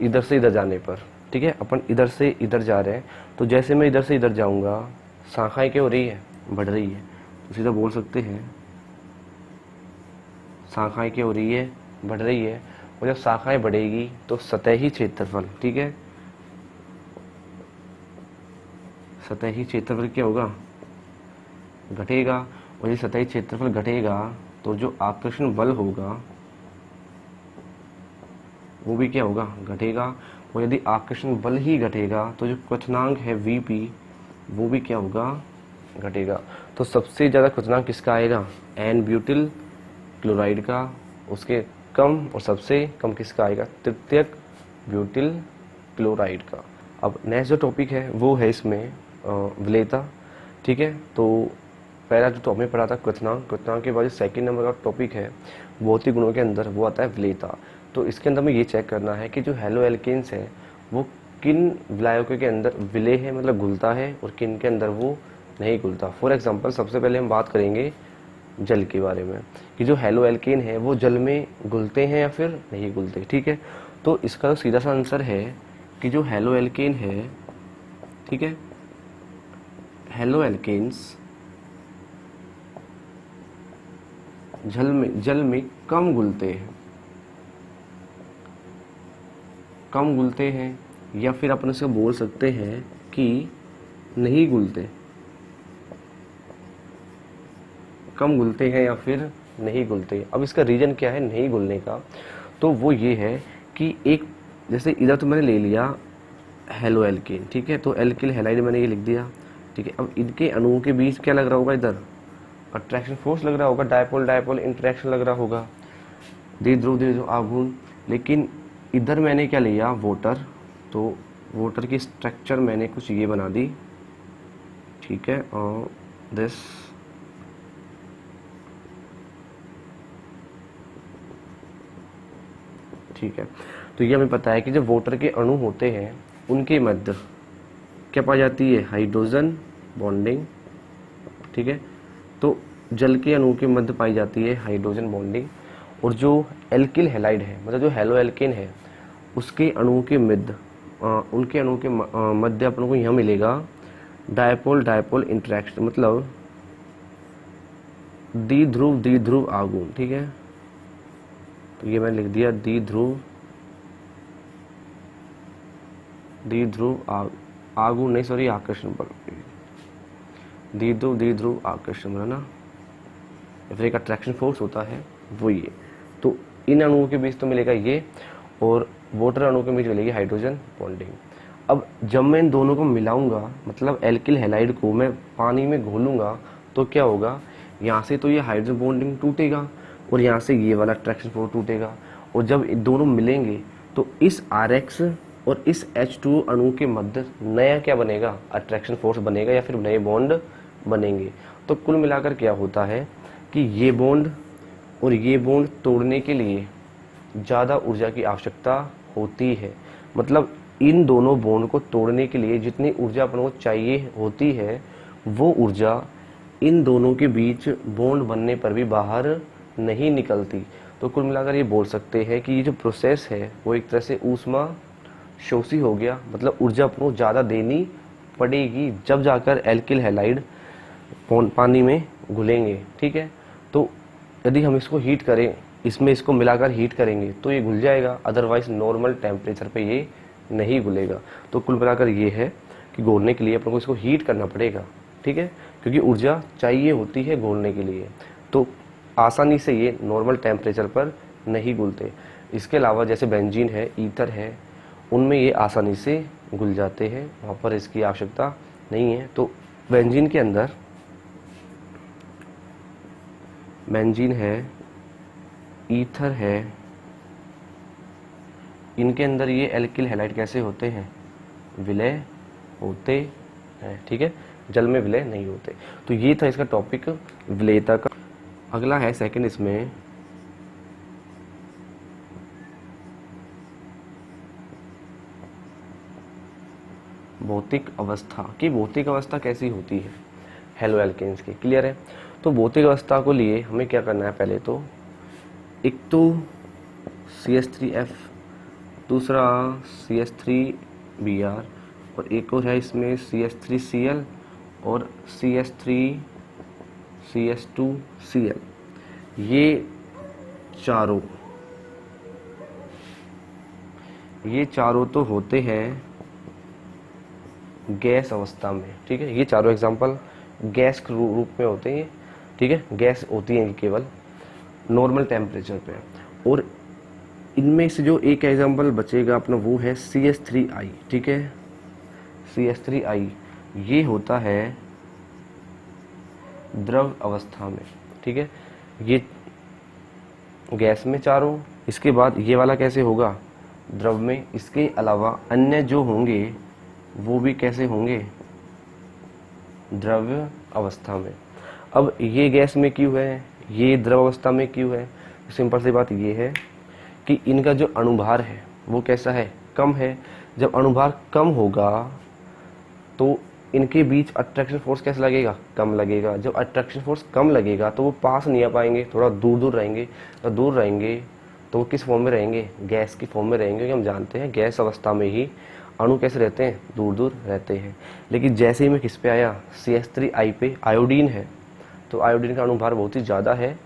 इधर से इधर जाने पर, ठीक है, अपन इधर से इधर जा रहे हैं, तो जैसे मैं इधर से इधर जाऊंगा शाखाएं क्या हो रही है, बढ़ रही है, तो सीधा बोल सकते हैं शाखाएं क्या हो रही है, बढ़ रही है। और जब शाखाएं बढ़ेगी तो सतही क्षेत्रफल, ठीक है, सतही क्षेत्रफल क्या होगा, घटेगा। और ये सतही क्षेत्रफल घटेगा तो जो आकर्षण बल होगा वो भी क्या होगा, घटेगा। और यदि आकर्षण बल ही घटेगा तो जो क्वथनांक है Vp वो भी क्या होगा, घटेगा। तो सबसे ज़्यादा क्वथनांक किसका आएगा, N ब्यूटिल क्लोराइड का, उसके कम और सबसे कम किसका आएगा, तृतीयक ब्यूटिल क्लोराइड का। अब नेक्स्ट जो टॉपिक है वो है इसमें विलेयता, ठीक है। तो पहला जो टॉपिक पढ़ा था क्वथनांक, क्वथनांक के बाद जो सेकंड नंबर का टॉपिक है भौतिक गुणों के अंदर वो आता है विलेयता। तो इसके अंदर में ये चेक करना है कि जो हेलो एल्केन्स है वो किन विलायकों के अंदर विलय है मतलब घुलता है और किन के अंदर वो नहीं घुलता। फॉर एग्जांपल सबसे पहले हम बात करेंगे जल के बारे में कि जो हेलो एल्केन है वो जल में घुलते हैं या फिर नहीं घुलते। ठीक है, तो इसका सीधा सा आंसर है कि जो हेलो एल्केन है, ठीक है, हेलो एल्केन्स जल में कम घुलते हैं, कम घुलते हैं या फिर अपन इसे बोल सकते हैं कि नहीं घुलते, कम घुलते हैं या फिर नहीं घुलते। अब इसका रीजन क्या है नहीं घुलने का, तो वो ये है कि एक जैसे इधर तो मैंने ले लिया हेलो एल्केन, ठीक है, तो एल्किल हैलाइड मैंने ये लिख दिया, ठीक है। अब इनके अणुओं के बीच क्या लग रहा होगा, इधर अट्रैक्शन फोर्स लग रहा होगा, डायपोल डायपोल इंटरेक्शन लग रहा होगा, द्विध्रुव आघूर्ण। लेकिन इधर मैंने क्या लिया वाटर, तो वाटर की स्ट्रक्चर मैंने कुछ ये बना दी, ठीक है, और दिस, ठीक है। तो ये हमें पता है कि जब वाटर के अणु होते हैं उनके मध्य क्या पाई जाती है, हाइड्रोजन बॉन्डिंग, ठीक है। तो जल के अणु के मध्य पाई जाती है हाइड्रोजन बॉन्डिंग, और जो एल्किल हैलाइड है मतलब जो हेलो एल्केन है उसके अणुओं के मध्य उनके अणुओं के मध्य अपन को यहाँ मिलेगा डायपोल डायपोल इंटरेक्शन, मतलब द्विध्रुव आघूर्ण, ठीक है। तो ये मैंने लिख दिया द्विध्रुव आघूर्ण नहीं, सॉरी, आकर्षण बल, द्विध्रुव आकर्षण बल ना, या फिर एक अट्रैक्शन फोर्स होता है वो ये। तो इन अणुओं के बीच तो मिलेगा ये, और वाटर अणुओं के बीच मिलेगी हाइड्रोजन बॉन्डिंग। अब जब मैं इन दोनों को मिलाऊंगा मतलब एल्किल हैलाइड को मैं पानी में घोलूंगा तो क्या होगा, यहाँ से तो ये हाइड्रोजन बॉन्डिंग टूटेगा और यहाँ से ये वाला अट्रैक्शन फोर्स टूटेगा, और जब दोनों मिलेंगे तो इस RX और इस H2 अणु के मध्य नया क्या बनेगा, अट्रैक्शन फोर्स बनेगा या फिर नए बॉन्ड बनेंगे। तो कुल मिलाकर क्या होता है कि ये बॉन्ड और ये बॉन्ड तोड़ने के लिए ज़्यादा ऊर्जा की आवश्यकता होती है। मतलब इन दोनों बॉन्ड को तोड़ने के लिए जितनी ऊर्जा अपन को चाहिए होती है वो ऊर्जा इन दोनों के बीच बॉन्ड बनने पर भी बाहर नहीं निकलती। तो कुल मिलाकर ये बोल सकते हैं कि ये जो प्रोसेस है वो एक तरह से ऊष्मा शोषी हो गया, मतलब ऊर्जा अपन को ज़्यादा देनी पड़ेगी जब जाकर एल्किल हैलाइड पानी में घुलेंगे, ठीक है। तो यदि हम इसको हीट करें, इसमें इसको मिलाकर हीट करेंगे तो ये घुल जाएगा, अदरवाइज नॉर्मल टेम्परेचर पे ये नहीं घुलेगा। तो कुल मिलाकर ये है कि घोलने के लिए अपन को इसको हीट करना पड़ेगा, ठीक है, क्योंकि ऊर्जा चाहिए होती है घोलने के लिए। तो आसानी से ये नॉर्मल टेम्परेचर पर नहीं घुलते। इसके अलावा जैसे बेंजीन है, ईथर है, उनमें ये आसानी से घुल जाते हैं, वहाँ पर इसकी आवश्यकता नहीं है। तो बेंजीन के अंदर बेंजीन है, ईथर है, इनके अंदर ये एल्किल हैलाइड कैसे होते हैं, विलय होते हैं, ठीक है, जल में विलय नहीं होते। तो ये था इसका टॉपिक विलयता का। अगला है सेकंड, इसमें भौतिक अवस्था की, भौतिक अवस्था कैसी होती है हेलो एल्केन्स की, क्लियर है। तो भौतिक अवस्था को लिए हमें क्या करना है, पहले तो एक तो CH3F, दूसरा CH3Br, और एक और है इसमें CH3Cl और CH2Cl। ये चारों तो होते हैं गैस अवस्था में, ठीक है। ये चारों एग्जांपल गैस के रूप में होते हैं, ठीक है, गैस होती है केवल नॉर्मल टेम्परेचर पे। और इनमें से जो एक एग्जांपल बचेगा अपना वो है CH3I, ठीक है, CH3I ये होता है द्रव अवस्था में, ठीक है, ये गैस में चारों। इसके बाद ये वाला कैसे होगा, द्रव में। इसके अलावा अन्य जो होंगे वो भी कैसे होंगे, द्रव्य अवस्था में। अब ये गैस में क्यों है, ये द्रव अवस्था में क्यों है, सिंपल सी बात ये है कि इनका जो अणुभार है वो कैसा है, कम है। जब अणुभार कम होगा तो इनके बीच अट्रैक्शन फोर्स कैसे लगेगा, कम लगेगा। जब अट्रैक्शन फोर्स कम लगेगा तो वो पास नहीं आ पाएंगे, थोड़ा दूर दूर रहेंगे। तो दूर रहेंगे तो वो किस फॉर्म में रहेंगे, गैस की फॉर्म में रहेंगे, क्योंकि हम जानते हैं गैस अवस्था में ही अणु कैसे रहते हैं, दूर दूर रहते हैं। लेकिन जैसे ही मैं किस पे आया, CH3I पे, आयोडीन है, तो आयोडीन का अणुभार बहुत ही ज़्यादा है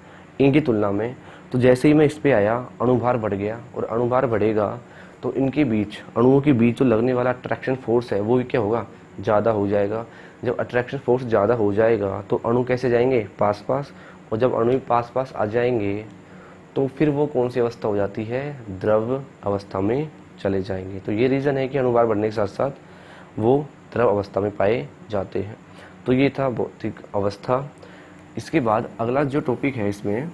इनकी तुलना में। तो जैसे ही मैं इस पे आया, अणुभार बढ़ गया, और अणुभार बढ़ेगा तो इनके बीच, अणुओं के बीच जो लगने वाला अट्रैक्शन फोर्स है वो भी क्या होगा, ज़्यादा हो जाएगा। जब अट्रैक्शन फोर्स ज़्यादा हो जाएगा तो अणु कैसे जाएंगे, पास पास, और जब अणु पास पास आ जाएंगे तो फिर वो कौन सी अवस्था हो जाती है, द्रव अवस्था में चले जाएंगे। तो ये रीज़न है कि अणुभार बढ़ने के साथ साथ वो द्रव अवस्था में पाए जाते हैं। तो ये था भौतिक अवस्था। इसके बाद अगला जो टॉपिक है इसमें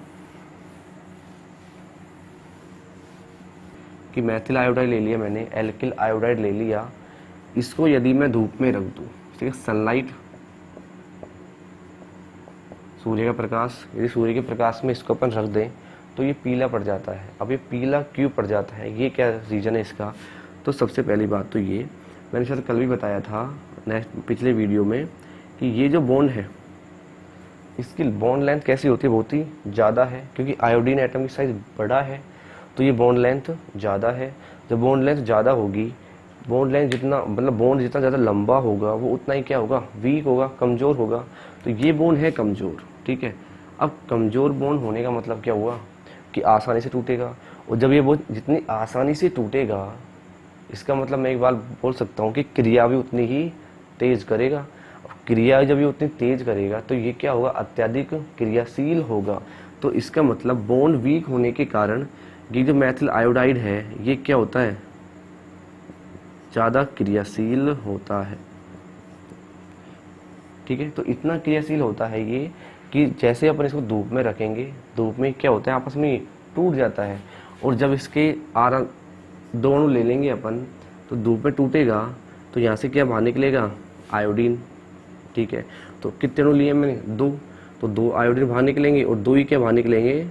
कि मेथिल आयोडाइड ले लिया मैंने, एल्किल आयोडाइड ले लिया, इसको यदि मैं धूप में रख दूँ, ठीक है, सनलाइट, सूर्य का प्रकाश, यदि सूर्य के प्रकाश में इसको अपन रख दें तो ये पीला पड़ जाता है। अब ये पीला क्यों पड़ जाता है, ये क्या रीज़न है इसका। तो सबसे पहली बात तो ये मैंने शायद कल भी बताया था नेक्स्ट पिछले वीडियो में कि ये जो बॉन्ड है इसकी बॉन्ड लेंथ कैसी होती है, बहुत ही ज़्यादा है, क्योंकि आयोडीन एटम की साइज बड़ा है तो ये बॉन्ड लेंथ ज़्यादा है। जब बॉन्ड लेंथ ज़्यादा होगी, बॉन्ड लेंथ जितना, मतलब बॉन्ड जितना ज़्यादा लंबा होगा वो उतना ही क्या होगा, वीक होगा, कमज़ोर होगा। तो ये बॉन्ड है कमज़ोर, ठीक है। अब कमज़ोर बॉन्ड होने का मतलब क्या हुआ कि आसानी से टूटेगा, और जब ये बॉन्ड जितनी आसानी से टूटेगा, इसका मतलब मैं एक बार बोल सकता हूँ कि क्रिया भी उतनी ही तेज करेगा। क्रिया जब ये उतनी तेज करेगा तो ये क्या होगा, अत्यधिक क्रियाशील होगा। तो इसका मतलब बॉन्ड वीक होने के कारण ये जो मेथिल आयोडाइड है ये क्या होता है, ज़्यादा क्रियाशील होता है, ठीक है। तो इतना क्रियाशील होता है ये कि जैसे अपन इसको धूप में रखेंगे, धूप में क्या होता है, आपस में टूट जाता है। और जब इसके दो अणु ले लेंगे अपन तो धूप में टूटेगा, तो यहाँ से क्या बाहर निकलेगा, आयोडीन, ठीक है। तो कितने अणु लिए मैंने, 2, तो 2 आयोडीन बाहर निकलेंगे, और 2 ही क्या बाहर निकलेंगे,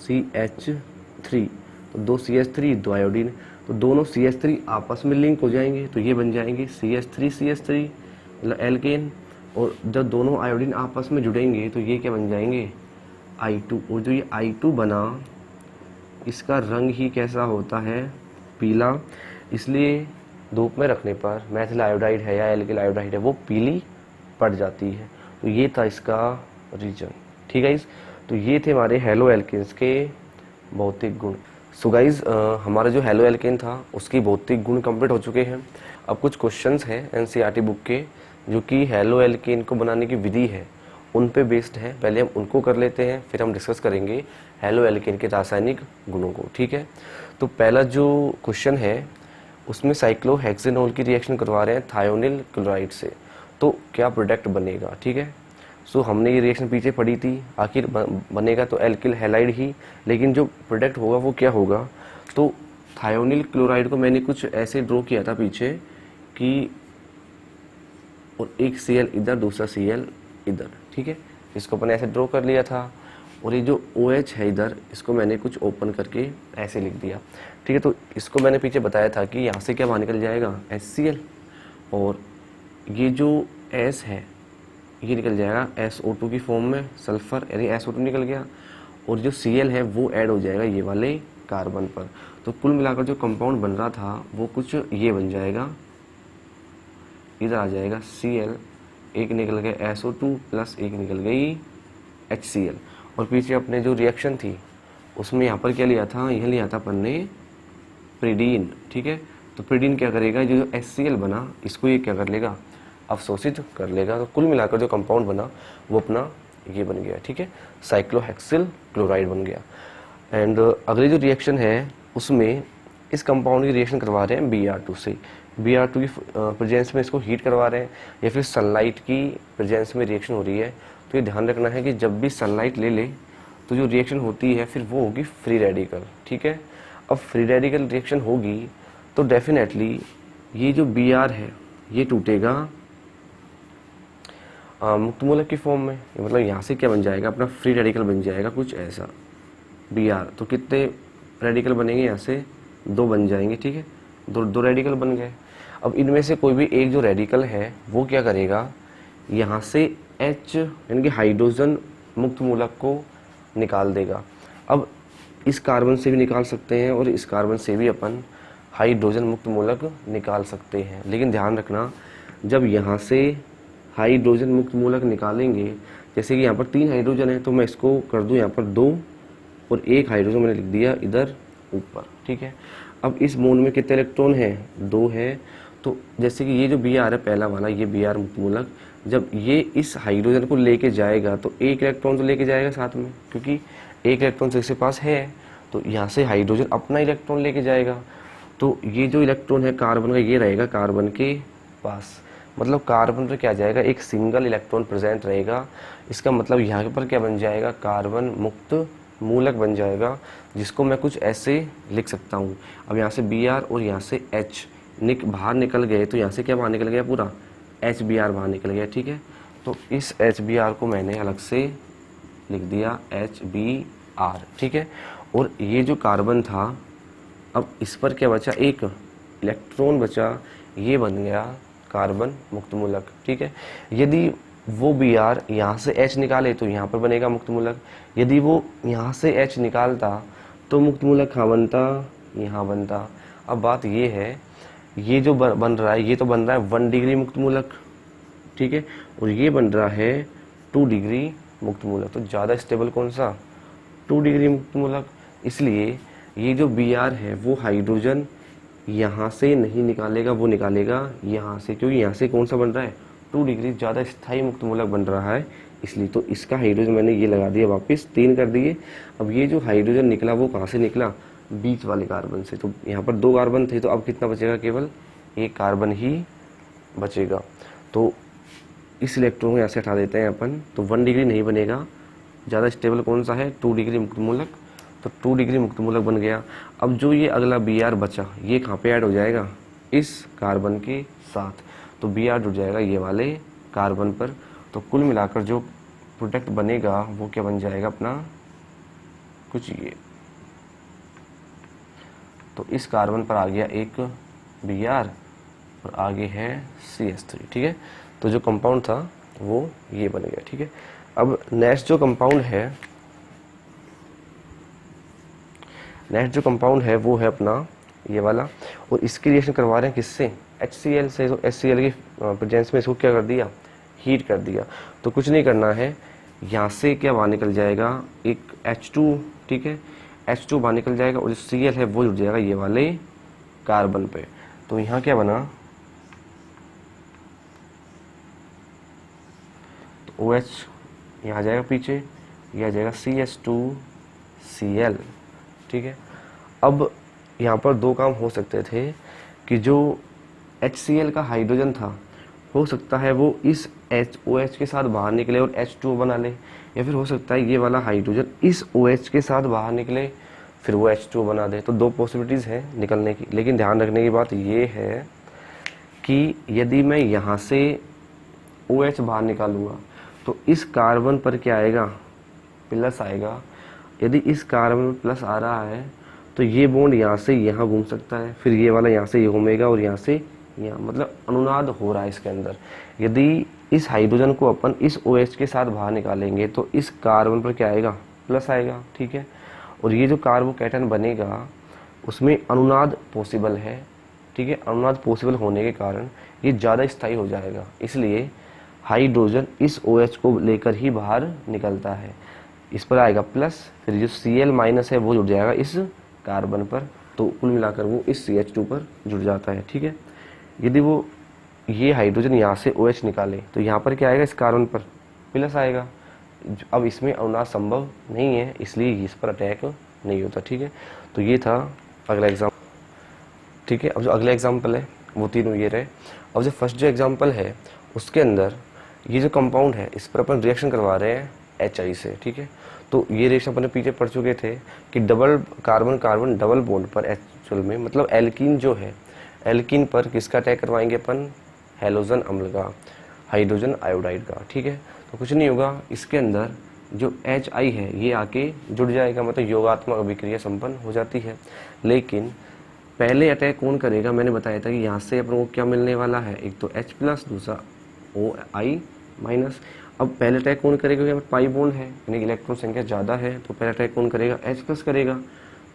CH3, तो 2 CH3 2 आयोडीन, तो दोनों CH3 आपस में लिंक हो जाएंगे, तो ये बन जाएंगे CH3 मतलब एल्केन। और जब दोनों आयोडीन आपस में जुड़ेंगे तो ये क्या बन जाएंगे, I2। और जो ये I2 बना, इसका रंग ही कैसा होता है, पीला। इसलिए धूप में रखने पर मेथिल आयोडाइड है या एल्किल आयोडाइड है वो पीली पड़ जाती है। तो ये था इसका रीजन, ठीक है। तो ये थे हमारे हेलो एल्केन्स के भौतिक गुण। सो गाइज हमारा जो हेलो एल्केन था उसकी भौतिक गुण कंप्लीट हो चुके हैं। अब कुछ क्वेश्चंस हैं एनसीईआरटी बुक के जो कि हेलो एल्केन को बनाने की विधि है उन पे बेस्ड है। पहले हम उनको कर लेते हैं, फिर हम डिस्कस करेंगे हेलो एल्केन के रासायनिक गुणों को, ठीक है। तो पहला जो क्वेश्चन है उसमें साइक्लोहेक्सेनॉल की रिएक्शन करवा रहे हैं थायोनिल क्लोराइड से, तो क्या प्रोडक्ट बनेगा, ठीक है। सो हमने ये रिएक्शन पीछे पढ़ी थी, आखिर बनेगा तो एल्किल हैलाइड ही, लेकिन जो प्रोडक्ट होगा वो क्या होगा। तो थायोनिल क्लोराइड को मैंने कुछ ऐसे ड्रॉ किया था पीछे कि और एक Cl इधर, दूसरा Cl इधर, ठीक है। इसको अपन ऐसे ड्रॉ कर लिया था, और ये जो OH है इधर, इसको मैंने कुछ ओपन करके ऐसे लिख दिया, ठीक है। तो इसको मैंने पीछे बताया था कि यहाँ से क्या बाहर निकल जाएगा, HCl, और ये जो S है ये निकल जाएगा SO2 की फॉर्म में, सल्फर, यानी SO2 निकल गया, और जो Cl है वो ऐड हो जाएगा ये वाले कार्बन पर। तो कुल मिलाकर जो कंपाउंड बन रहा था वो कुछ ये बन जाएगा, इधर आ जाएगा Cl, एक निकल गया SO2 प्लस एक निकल गई HCl। और पीछे अपने जो रिएक्शन थी उसमें यहाँ पर क्या लिया था, यह लिया था अपन ने प्रीडीन, ठीक है। तो प्रीडीन क्या करेगा, जो HCl बना इसको ये क्या कर लेगा, अवशोषित कर लेगा। तो कुल मिलाकर जो कंपाउंड बना वो अपना ये बन गया, ठीक है, साइक्लोहेक्सिल क्लोराइड बन गया। एंड अगली जो रिएक्शन है उसमें इस कंपाउंड की रिएक्शन करवा रहे हैं Br2 से। Br2 की प्रेजेंस में इसको हीट करवा रहे हैं या फिर सनलाइट की प्रेजेंस में रिएक्शन हो रही है। तो ये ध्यान रखना है कि जब भी सनलाइट ले ले तो जो रिएक्शन होती है फिर वो होगी फ्री रेडिकल, ठीक है। अब फ्री रेडिकल रिएक्शन होगी तो डेफिनेटली ये जो Br है ये टूटेगा मुक्त मूलक की फॉर्म में, मतलब यहाँ से क्या बन जाएगा, अपना फ्री रेडिकल बन जाएगा कुछ ऐसा Br। तो कितने रेडिकल बनेंगे, यहाँ से 2 बन जाएंगे, ठीक है। दो रेडिकल बन गए। अब इनमें से कोई भी एक जो रेडिकल है वो क्या करेगा, यहाँ से H यानी कि हाइड्रोजन मुक्त मूलक को निकाल देगा। अब इस कार्बन से भी निकाल सकते हैं और इस कार्बन से भी अपन हाइड्रोजन मुक्त मूलक निकाल सकते हैं, लेकिन ध्यान रखना जब यहाँ से हाइड्रोजन मुक्त मूलक निकालेंगे, जैसे कि यहाँ पर 3 हाइड्रोजन है तो मैं इसको कर दूँ यहाँ पर 2 और 1 हाइड्रोजन मैंने लिख दिया इधर ऊपर, ठीक है। अब इस बॉन्ड में कितने इलेक्ट्रॉन है, 2 है। तो जैसे कि ये जो Br है पहला वाला, ये Br मुक्त मूलक जब ये इस हाइड्रोजन को लेके जाएगा तो 1 इलेक्ट्रॉन तो लेके जाएगा साथ में, क्योंकि 1 इलेक्ट्रॉन तो इसके पास है, तो यहाँ से हाइड्रोजन अपना इलेक्ट्रॉन लेके जाएगा। तो ये जो इलेक्ट्रॉन है कार्बन का ये रहेगा कार्बन के पास, मतलब कार्बन पर क्या जाएगा, एक सिंगल इलेक्ट्रॉन प्रेजेंट रहेगा। इसका मतलब यहाँ पर क्या बन जाएगा, कार्बन मुक्त मूलक बन जाएगा, जिसको मैं कुछ ऐसे लिख सकता हूँ। अब यहाँ से Br और यहाँ से H बाहर निकल गए, तो यहाँ से क्या बाहर निकल गया, पूरा HBr बाहर निकल गया, ठीक है। तो इस HBr को मैंने अलग से लिख दिया HBr, ठीक है। और ये जो कार्बन था, अब इस पर क्या बचा, एक इलेक्ट्रॉन बचा, ये बन गया कार्बन मुक्त मूलक, ठीक है। यदि वो Br यहाँ से H निकाले तो यहाँ पर बनेगा मुक्त मूलक, यदि वो यहाँ से H निकालता तो मुक्त मूलक कहाँ बनता, यहाँ बनता। अब बात ये है, ये जो बन रहा है ये तो बन रहा है 1 डिग्री मुक्त मूलक, ठीक है, और ये बन रहा है 2 डिग्री मुक्त मूलक। तो ज़्यादा स्टेबल कौन सा, 2 डिग्री मुक्त मूलक। इसलिए ये जो Br है वो हाइड्रोजन यहाँ से नहीं निकालेगा, वो निकालेगा यहाँ से, क्योंकि यहाँ से कौन सा बन रहा है, 2 डिग्री ज़्यादा स्थायी मुक्त मूलक बन रहा है, इसलिए। तो इसका हाइड्रोजन मैंने ये लगा दिया, वापस 3 कर दिए। अब ये जो हाइड्रोजन निकला वो कहाँ से निकला, बीच वाले कार्बन से। तो यहाँ पर 2 कार्बन थे, तो अब कितना बचेगा, केवल 1 कार्बन ही बचेगा। तो इस इलेक्ट्रॉन को यहाँ से हटा देते हैं अपन, तो 1 डिग्री नहीं बनेगा, ज़्यादा स्टेबल कौन सा है, 2 डिग्री मुक्त मूलक। तो 2 डिग्री मुक्त मूलक बन गया। अब जो ये अगला Br बचा, ये कहाँ पे ऐड हो जाएगा, इस कार्बन के साथ। तो Br जुड़ जाएगा ये वाले कार्बन पर। तो कुल मिलाकर जो प्रोडक्ट बनेगा वो क्या बन जाएगा अपना, कुछ ये। तो इस कार्बन पर आ गया एक Br और आगे है CH3, ठीक है। तो जो कंपाउंड था वो ये बन गया, ठीक है। अब नेक्स्ट जो कंपाउंड है वो है अपना ये वाला, और इसकी रिएक्शन करवा रहे हैं किससे, HCl से। तो HCl की प्रेजेंस में इसको क्या कर दिया, हीट कर दिया। तो कुछ नहीं करना है, यहाँ से क्या बाहर निकल जाएगा, एक H2, ठीक है, H2 बाहर निकल जाएगा और जो Cl है वो जुड़ जाएगा ये वाले कार्बन पे। तो यहाँ क्या बना, तो OH यहाँ आ जाएगा पीछे, यह आ जाएगा CH2Cl, ठीक है। अब यहाँ पर 2 काम हो सकते थे कि जो HCl का हाइड्रोजन था, हो सकता है वो इस OH के साथ बाहर निकले और H2O बना ले, या फिर हो सकता है ये वाला हाइड्रोजन इस OH के साथ बाहर निकले फिर वो H2O बना दे। तो 2 पॉसिबिलिटीज़ हैं निकलने की, लेकिन ध्यान रखने की बात ये है कि यदि मैं यहाँ से OH बाहर निकालूंगा तो इस कार्बन पर क्या आएगा, प्लस आएगा। यदि इस कार्बन में प्लस आ रहा है तो ये बॉन्ड यहाँ से यहाँ घूम सकता है, फिर ये वाला यहाँ से ये घूमेगा और यहाँ से यहाँ, मतलब अनुनाद हो रहा है इसके अंदर। यदि इस हाइड्रोजन को अपन इस OH के साथ बाहर निकालेंगे तो इस कार्बन पर क्या आएगा, प्लस आएगा, ठीक है। और ये जो कार्बोकैटन बनेगा उसमें अनुनाद पॉसिबल है, ठीक है। अनुनाद पॉसिबल होने के कारण ये ज़्यादा स्थायी हो जाएगा, इसलिए हाइड्रोजन इस OH को लेकर ही बाहर निकलता है। इस पर आएगा प्लस, फिर जो Cl माइनस है वो जुड़ जाएगा इस कार्बन पर, तो कुल मिलाकर वो इस CH2 पर जुड़ जाता है, ठीक है। यदि वो ये हाइड्रोजन यहाँ से OH निकाले तो यहाँ पर क्या आएगा, इस कार्बन पर प्लस आएगा। अब इसमें अनुनाद संभव नहीं है, इसलिए इस पर अटैक नहीं होता, ठीक है। तो ये था अगला एग्जाम्पल, ठीक है। अब जो अगला एग्जाम्पल है वो तीनों ये रहे। अब जो फर्स्ट जो एग्जाम्पल है उसके अंदर ये जो कंपाउंड है इस पर अपन रिएक्शन करवा रहे हैं HI से, ठीक है। तो ये रिएक्शन अपने पीछे पढ़ चुके थे कि double carbon carbon double bond पर एक्चुअल में मतलब एल्कीन जो है, एल्कीन पर किसका अटैक करवाएंगे अपन, हैलोजन अम्ल का, हाइड्रोजन आयोडाइड का, ठीक है। तो कुछ नहीं होगा, इसके अंदर जो HI है ये आके जुड़ जाएगा, मतलब योगात्मक अभिक्रिया संपन्न हो जाती है। लेकिन पहले अटैक कौन करेगा, मैंने बताया था कि यहाँ से अपन को क्या मिलने वाला है, एक तो H+, दूसरा OI-। अब पहले अटैक कौन करेगा, क्योंकि पाई बॉन्ड है यानी कि इलेक्ट्रॉन संख्या ज़्यादा है, तो पहले अटैक कौन करेगा, H+ करेगा।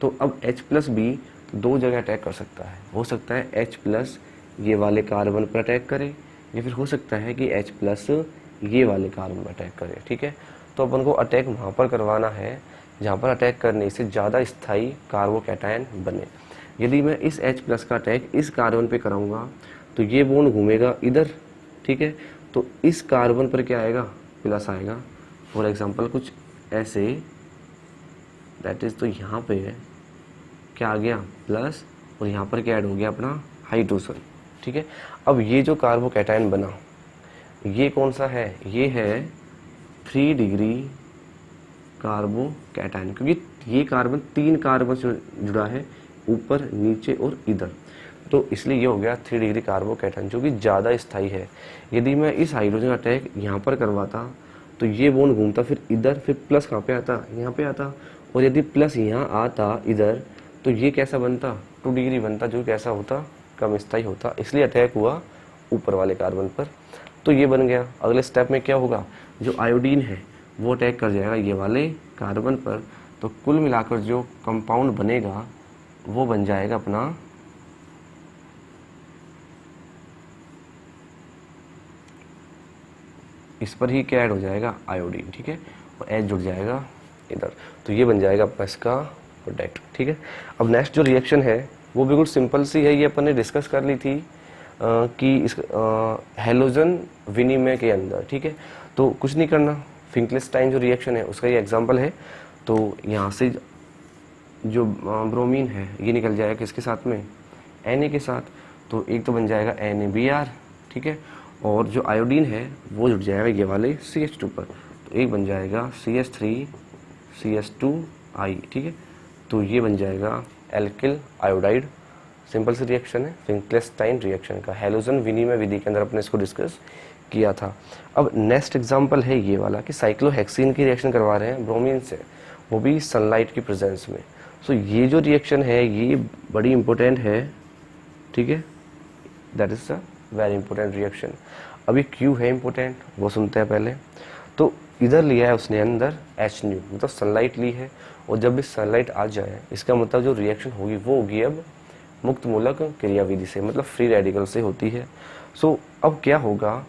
तो अब H+ भी दो जगह अटैक कर सकता है, हो सकता है H+ ये वाले कार्बन पर अटैक करे, या फिर हो सकता है कि H+ ये वाले कार्बन पर अटैक करे। ठीक है, तो अपन को अटैक वहाँ पर करवाना है जहाँ पर अटैक करने से ज़्यादा स्थायी कार्बोकैटायन बने। यदि मैं इस H+ का अटैक इस कार्बन पे कराऊंगा तो ये बॉन्ड घूमेगा इधर। ठीक है, तो इस कार्बन पर क्या आएगा, प्लस आएगा। फॉर एग्जांपल कुछ ऐसे, दैट इज, तो यहाँ पे क्या आ गया, प्लस, और यहाँ पर क्या ऐड हो गया, अपना हाइड्रोजन। ठीक है, अब ये जो कार्बोकैटायन बना ये कौन सा है, ये है 3 डिग्री कार्बोकैटायन, क्योंकि ये कार्बन 3 कार्बन से जुड़ा है, ऊपर, नीचे और इधर, तो इसलिए ये हो गया 3 डिग्री कार्बोकैटायन, जो कि ज़्यादा स्थायी है। यदि मैं इस हाइड्रोजन अटैक यहाँ पर करवाता तो ये बॉन्ड घूमता फिर इधर, फिर प्लस कहाँ पे आता, यहाँ पे आता, और यदि प्लस यहाँ आता इधर तो ये कैसा बनता, 2 डिग्री बनता, जो कैसा होता, कम स्थायी होता, इसलिए अटैक हुआ ऊपर वाले कार्बन पर। तो ये बन गया। अगले स्टेप में क्या होगा, जो आयोडीन है वो अटैक कर जाएगा ये वाले कार्बन पर, तो कुल मिलाकर जो कंपाउंड बनेगा वो बन जाएगा अपना इस पर ही क्या ऐड हो जाएगा, आयोडीन। ठीक है, और H जुड़ जाएगा इधर, तो ये बन जाएगा अपना इसका प्रोडक्ट। ठीक है, अब नेक्स्ट जो रिएक्शन है वो बिल्कुल सिंपल सी है, ये अपन ने डिस्कस कर ली थी कि इस हेलोजन विनिमय के अंदर। ठीक है, तो कुछ नहीं करना, फिंकलेस्टाइन जो रिएक्शन है उसका ये एग्जांपल है। तो यहाँ से जो ब्रोमीन है ये निकल जाएगा किसके साथ में, Na के साथ, तो एक तो बन जाएगा NaBr। ठीक है, और जो आयोडीन है वो जुड़ जाएगा ये वाले CH2 पर, तो एक बन जाएगा CH3CH2I। ठीक है, तो ये बन जाएगा एल्किल आयोडाइड। सिंपल सी रिएक्शन है, फिंकलेस्टाइन रिएक्शन का, हेलोजन विनिमय विधि के अंदर अपने इसको डिस्कस किया था। अब नेक्स्ट एग्जांपल है ये वाला कि साइक्लोहेक्सीन की रिएक्शन करवा रहे हैं ब्रोमीन से, वो भी सनलाइट की प्रेजेंस में। सो ये जो रिएक्शन है ये बड़ी इंपॉर्टेंट है। ठीक है, that is a very important reaction. अभी क्यों है इंपॉर्टेंट वो सुनते हैं पहले। तो इधर लिया है उसने अंदर HNu, मतलब सनलाइट ली है, और जब भी सनलाइट आ जाए इसका मतलब जो रिएक्शन होगी वो होगी अब मुक्त मूलक क्रियाविधि से, मतलब फ्री रेडिकल से होती है। सो अब क्या होगा,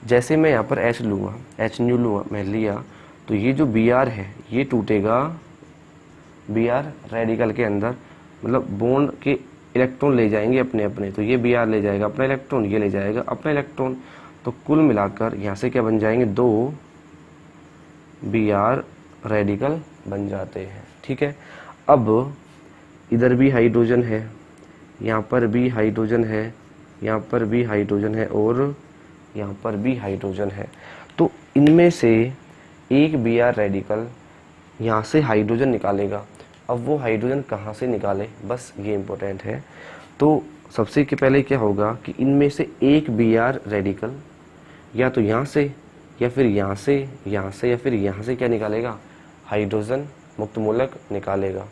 जैसे मैं यहाँ पर H लूँगा, HNu लूँगा, मैं लिया, तो ये जो Br है ये टूटेगा Br रेडिकल के अंदर, मतलब बॉन्ड के इलेक्ट्रॉन ले जाएंगे अपने अपने, तो ये Br ले जाएगा अपना इलेक्ट्रॉन, ये ले जाएगा अपना इलेक्ट्रॉन, तो कुल मिलाकर यहाँ से क्या बन जाएंगे, 2 Br रेडिकल बन जाते हैं। ठीक है, अब इधर भी हाइड्रोजन है, यहाँ पर भी हाइड्रोजन है, यहाँ पर भी हाइड्रोजन है, और यहाँ पर भी हाइड्रोजन है, तो इनमें से एक Br रेडिकल यहाँ से हाइड्रोजन निकालेगा। अब वो हाइड्रोजन कहाँ से निकाले, बस ये इम्पोर्टेंट है। तो सबसे के पहले क्या होगा कि इनमें से एक Br रेडिकल या तो यहाँ से या फिर यहाँ से, यहाँ से या फिर यहाँ से क्या निकालेगा, हाइड्रोजन मुक्त मूलक निकालेगा।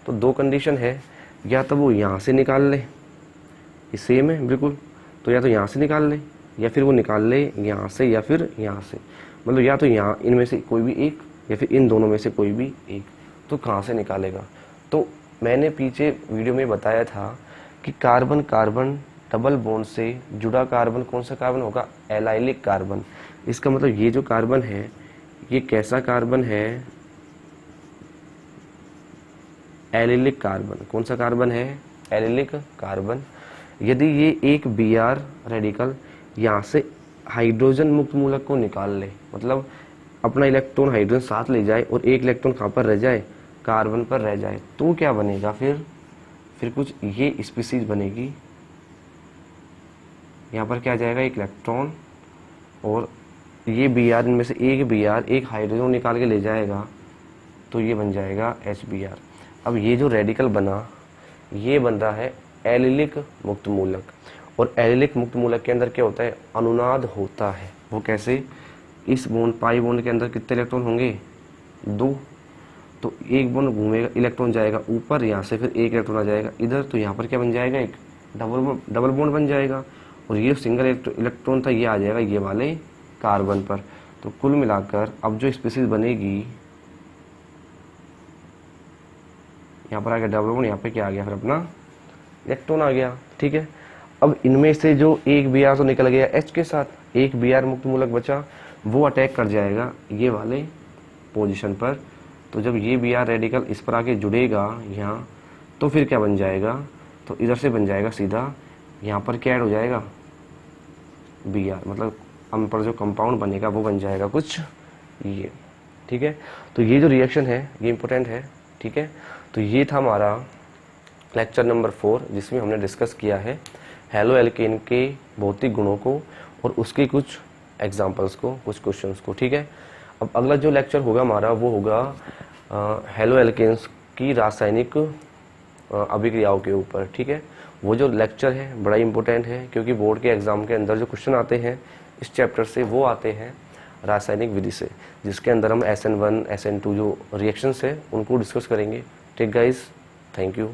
तो दो कंडीशन है, या तो वो यहाँ से निकाल ले, ये सेम है बिल्कुल, तो या तो यहाँ से निकाल ले या फिर वो निकाल ले यहाँ से या फिर यहाँ से, मतलब या तो यहाँ इनमें से कोई भी एक या फिर इन दोनों में से कोई भी एक। तो कहाँ से निकालेगा, तो मैंने पीछे वीडियो में बताया था कि कार्बन कार्बन डबल बॉन्ड से जुड़ा कार्बन कौन सा कार्बन होगा, एलाइलिक कार्बन। इसका मतलब ये जो कार्बन है ये कैसा कार्बन है, एलिलिक कार्बन। कौन सा कार्बन है, एलिलिक कार्बन। यदि ये एक Br रेडिकल यहाँ से हाइड्रोजन मुक्त मूलक को निकाल ले, मतलब अपना इलेक्ट्रॉन हाइड्रोजन साथ ले जाए और एक इलेक्ट्रॉन कहाँ पर रह जाए, कार्बन पर रह जाए, तो क्या बनेगा, फिर कुछ ये स्पीसीज बनेगी। यहाँ पर क्या आ जाएगा, एक इलेक्ट्रॉन, और ये Br, इनमें से एक Br एक हाइड्रोजन निकाल के ले जाएगा, तो ये बन जाएगा HBr। अब ये जो रेडिकल बना ये बन रहा है एलिलिक मुक्त मूलक, और एलिलिक मुक्त मूलक के अंदर क्या होता है, अनुनाद होता है। वो कैसे, इस बॉन्ड पाई बॉन्ड के अंदर कितने इलेक्ट्रॉन होंगे, 2, तो एक बॉन्ड घूमेगा, इलेक्ट्रॉन जाएगा ऊपर, यहाँ से फिर एक इलेक्ट्रॉन आ जाएगा इधर, तो यहाँ पर क्या बन जाएगा, एक डबल बॉन्ड बन जाएगा। और ये सिंगल इलेक्ट्रॉन था ये आ जाएगा ये वाले कार्बन पर। तो कुल मिलाकर अब जो स्पीसीज बनेगी, यहाँ पर आ गया डबल बॉन्ड, यहाँ पे क्या आ गया फिर अपना इलेक्ट्रॉन आ गया। ठीक है, अब इनमें से जो एक Br तो निकल गया H के साथ, एक Br मुक्त मूलक बचा, वो अटैक कर जाएगा ये वाले पोजीशन पर। तो जब ये Br रेडिकल इस पर आके जुड़ेगा यहाँ, तो फिर क्या बन जाएगा, तो इधर से बन जाएगा सीधा, यहाँ पर क्या ऐड हो जाएगा Br, मतलब हम पर जो कंपाउंड बनेगा वो बन जाएगा कुछ ये। ठीक है, तो ये जो रिएक्शन है ये इंपॉर्टेंट है। ठीक है, तो ये था हमारा लेक्चर नंबर 4, जिसमें हमने डिस्कस किया है हेलो एल्केन के भौतिक गुणों को और उसके कुछ एग्जांपल्स को, कुछ क्वेश्चंस को। ठीक है, अब अगला जो लेक्चर होगा हमारा वो होगा हेलो एल्केन्स की रासायनिक अभिक्रियाओं के ऊपर। ठीक है, वो जो लेक्चर है बड़ा इंपॉर्टेंट है, क्योंकि बोर्ड के एग्जाम के अंदर जो क्वेश्चन आते हैं इस चैप्टर से वो आते हैं रासायनिक विधि से, जिसके अंदर हम SN1 SN2 जो रिएक्शंस है उनको डिस्कस करेंगे। ठीक गाइस, थैंक यू।